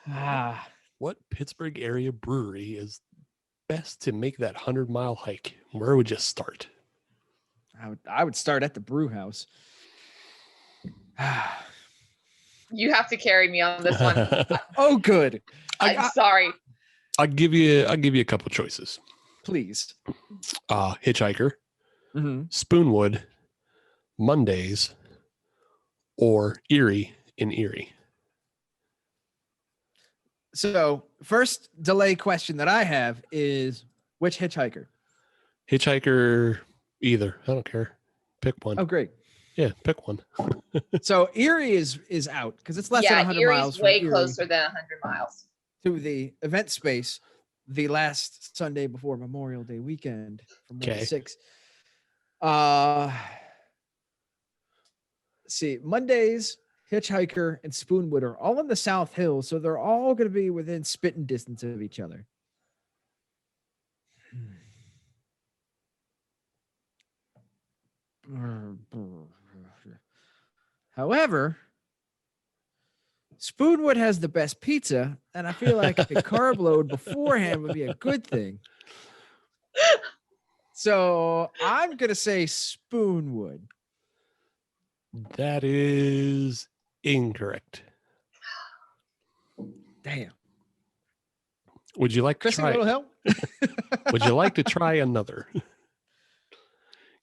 Ah, What Pittsburgh area brewery is best to make that 100-mile hike? Where would you start? I would start at the brew house. You have to carry me on this one. Oh, good. I'm sorry. I'll give you a couple choices. Please. Hitchhiker, Mm-hmm. Spoonwood, Mondays, or Erie in Erie. So, first delay question that I have is which hitchhiker? Hitchhiker, either. I don't care. Pick one. Oh, great. Yeah, pick one. So Erie is out because it's less than 100 Erie's miles from way Erie closer than 100 miles. to the event space the last Sunday before Memorial Day weekend from 1 Okay. to 6. See, Mondays, Hitchhiker, and Spoonwood are all in the South Hills, so they're all going to be within spitting distance of each other. However, Spoonwood has the best pizza, and I feel like a carb load beforehand would be a good thing. So I'm going to say Spoonwood. That is incorrect. Damn. Would you like to Chrissy, try? little help? Would you like to try another?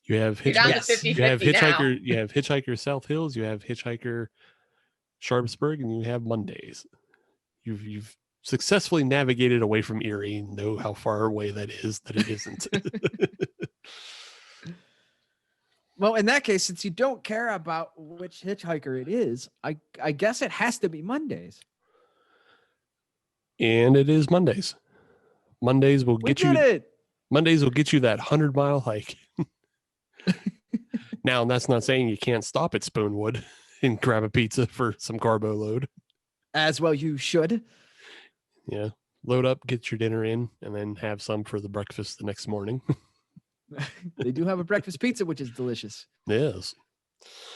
You have You're down to Yes. 50-50 You have now. Hitchhiker. You have Hitchhiker South Hills. You have Hitchhiker Sharpsburg, and you have Mondays. You've successfully navigated away from Erie. And know how far away that it isn't. Well, in that case, since you don't care about which hitchhiker it is, I guess it has to be Mondays. And it is Mondays. Mondays will We get you. did it. Mondays will get you that 100-mile hike. Now, that's not saying you can't stop at Spoonwood and grab a pizza for some carbo load. As well, you should. Yeah. Load up, get your dinner in, and then have some for the breakfast the next morning. They do have a breakfast pizza, which is delicious. Yes.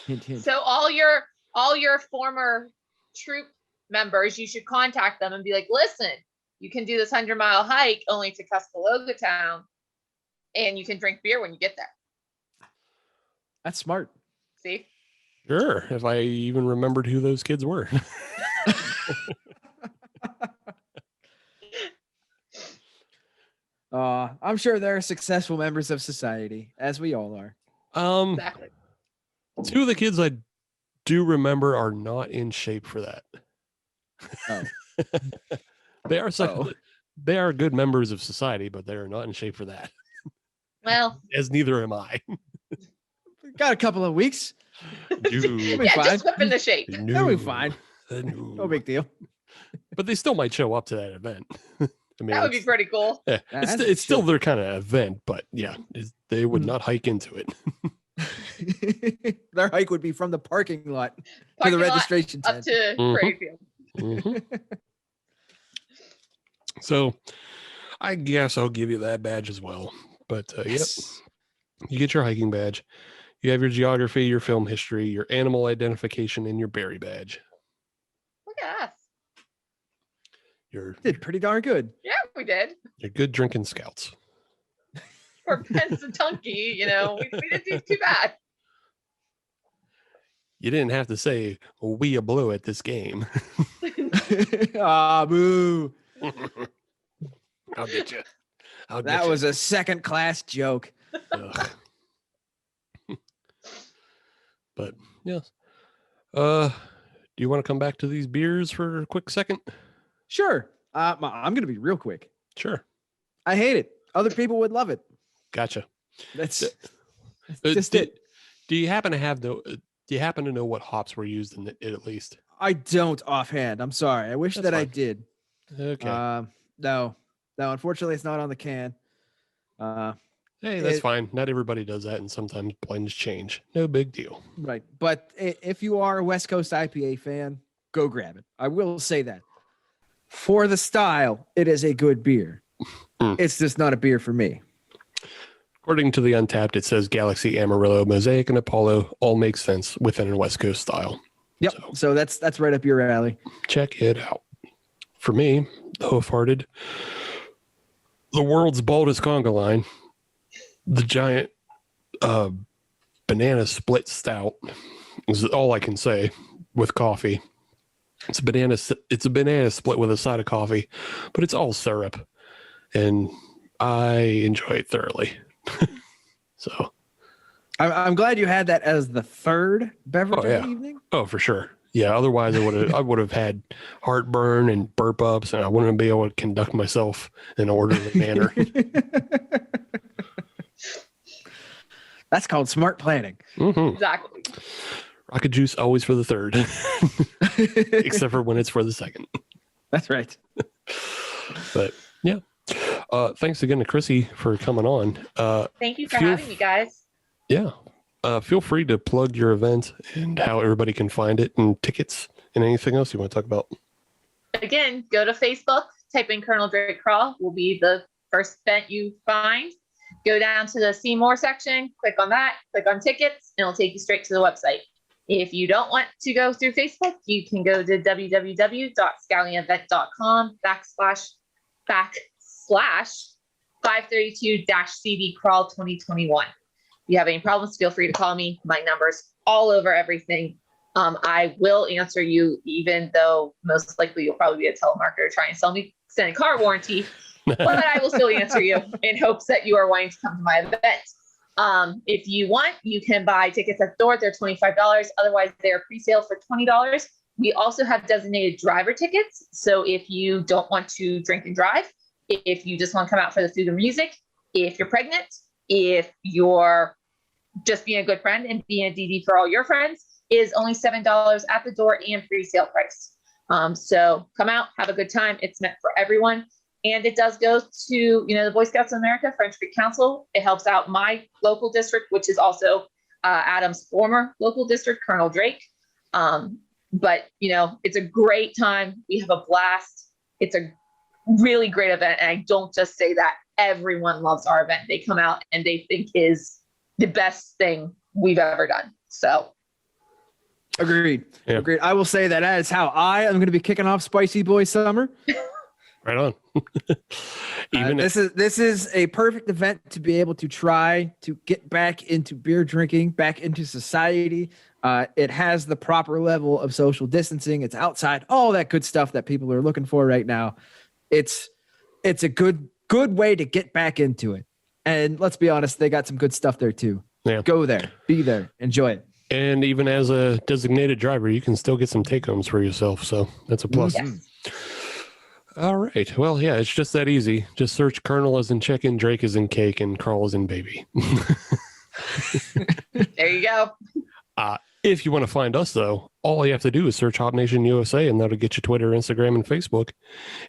Hint, hint. So all your former troop members, you should contact them and be like, listen, you can do this 100-mile hike only to Custologa town, and you can drink beer when you get there. That's smart. See? Sure. If I even remembered who those kids were. I'm sure they're successful members of society, as we all are. Exactly. Two of the kids I do remember are not in shape for that. Oh. They are Oh. they are good members of society, but they are not in shape for that. Well, As neither am I. Got a couple of weeks. You- Be yeah, fine. just whip in the shape. That'll be fine. No. No big deal. But they still might show up to that event. I mean, That would be it's- pretty cool. yeah, That's it's for still sure. their kind of event, but yeah, they would Mhm. not hike into it. Their hike would be from the parking lot to Parking the lot registration up tent. to Mhm. Grayfield. Mhm. So I guess I'll give you that badge as well. But yep, Yes. you get your hiking badge. You have your geography, your film history, your animal identification, and your berry badge. Look at us. Your Did pretty darn good. Yeah, we did. your good drinking scouts. For Pensatunky, we didn't do too bad. You didn't have to say we a blow at this game. Ah, boo. I'll get you. That was a second class joke. Ugh. But yes. Do you want to come back to these beers for a quick second? Sure. I'm going to be real quick. Sure. I hate it. Other people would love it. Gotcha. That's Uh, just do, it. do you happen to have do you happen to know what hops were used in it at least? I don't offhand. I'm sorry. I wish That's that I fine. did. Okay. No. Unfortunately, it's not on the can. Hey, that's fine. Not everybody does that, and sometimes blends change. No big deal. Right. But if you are a West Coast IPA fan, go grab it. I will say that. For the style, it is a good beer. It's just not a beer for me. According to the Untappd, it says Galaxy, Amarillo, Mosaic, and Apollo all make sense within a West Coast style. Yep. So that's right up your alley. Check it out. For me, the Hoof-Hearted, the world's boldest conga line, the giant banana split stout is all I can say with coffee. It's a banana split with a side of coffee, but it's all syrup, and I enjoy it thoroughly. So I'm glad you had that as the third beverage of the evening. Oh, for sure. Yeah. Otherwise, I would have had heartburn and burp ups, and I wouldn't be able to conduct myself in an orderly manner. That's called smart planning. Mm-hmm. Exactly. Rocket juice always for the third, except for when it's for the second. That's right. But yeah. Thanks again to Chrissy for coming on. Thank you for having me, guys. Yeah. Feel free to plug your event and how everybody can find it and tickets and anything else you want to talk about. Again, go to Facebook, type in Colonel Drake Crawl, will be the first event you find. Go down to the See More section, click on that, click on tickets, and it'll take you straight to the website. If you don't want to go through Facebook, you can go to www.scallionevent.com/532-CD Crawl 2021. If you have any problems, feel free to call me. My number's all over everything. I will answer you, even though most likely you'll probably be a telemarketer trying to sell me extended car warranty. But I will still answer you in hopes that you are wanting to come to my event. If you want, you can buy tickets at the door. They're $25. Otherwise, they're pre-sale for $20. We also have designated driver tickets. So if you don't want to drink and drive, if you just want to come out for the food and music, if you're pregnant, if you're just being a good friend and being a DD for all your friends, is only $7 at the door and pre-sale price. So come out, have a good time. It's meant for everyone. And it does go to, the Boy Scouts of America, French Creek Council. It helps out my local district, which is also Adam's former local district, Colonel Drake. But, it's a great time. We have a blast. It's a really great event. And I don't just say that. Everyone loves our event. They come out and they think is the best thing we've ever done. So. Agreed. Yeah. Agreed. I will say that is how I am going to be kicking off Spicy Boy Summer. Right on. This is a perfect event to be able to try to get back into beer drinking, back into society. It has the proper level of social distancing. It's outside, all that good stuff that people are looking for right now. It's a good way to get back into it. And let's be honest, they got some good stuff there too. Yeah. Go there, be there, enjoy it. And even as a designated driver, you can still get some take-homes for yourself. So that's a plus. Yes. All right. Well, yeah, it's just that easy. Just search Colonel as in chicken, Drake as in cake, and Carl as in baby. There you go. If you want to find us, though, all you have to do is search HopNationUSA, and that'll get you Twitter, Instagram, and Facebook.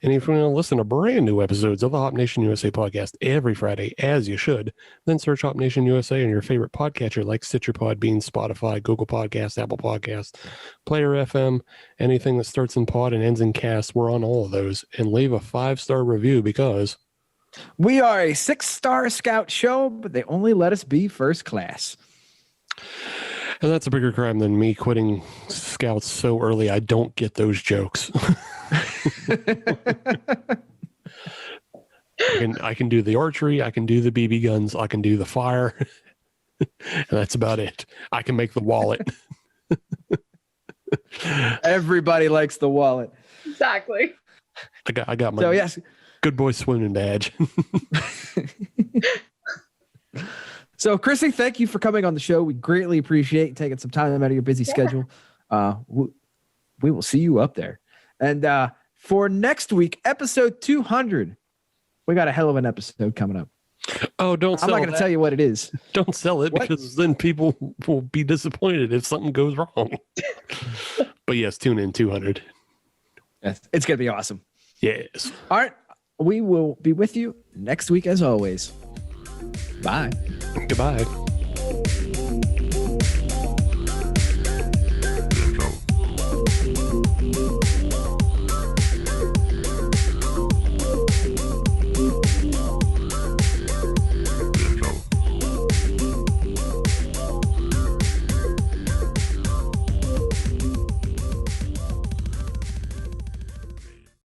And if you want to listen to brand new episodes of the HopNationUSA podcast every Friday, as you should, then search HopNationUSA on your favorite podcatcher like Stitcher, Podbean, Spotify, Google Podcasts, Apple Podcasts, Player FM, anything that starts in pod and ends in cast. We're on all of those. And leave a 5-star review because we are a 6-star Scout show, but they only let us be first class. And that's a bigger crime than me quitting Scouts so early I don't get those jokes. I can do the archery, I can do the BB guns, I can do the fire, and that's about it. I can make the wallet. Everybody likes the wallet. Exactly. I got my good boy swimming badge. So, Chrissy, thank you for coming on the show. We greatly appreciate taking some time out of your busy schedule. We will see you up there. And for next week, episode 200, we got a hell of an episode coming up. Oh, don't sell it. I'm not going to tell you what it is. Don't sell it because then people will be disappointed if something goes wrong. But yes, tune in 200. Yes, it's going to be awesome. Yes. All right. We will be with you next week as always. Bye. Goodbye.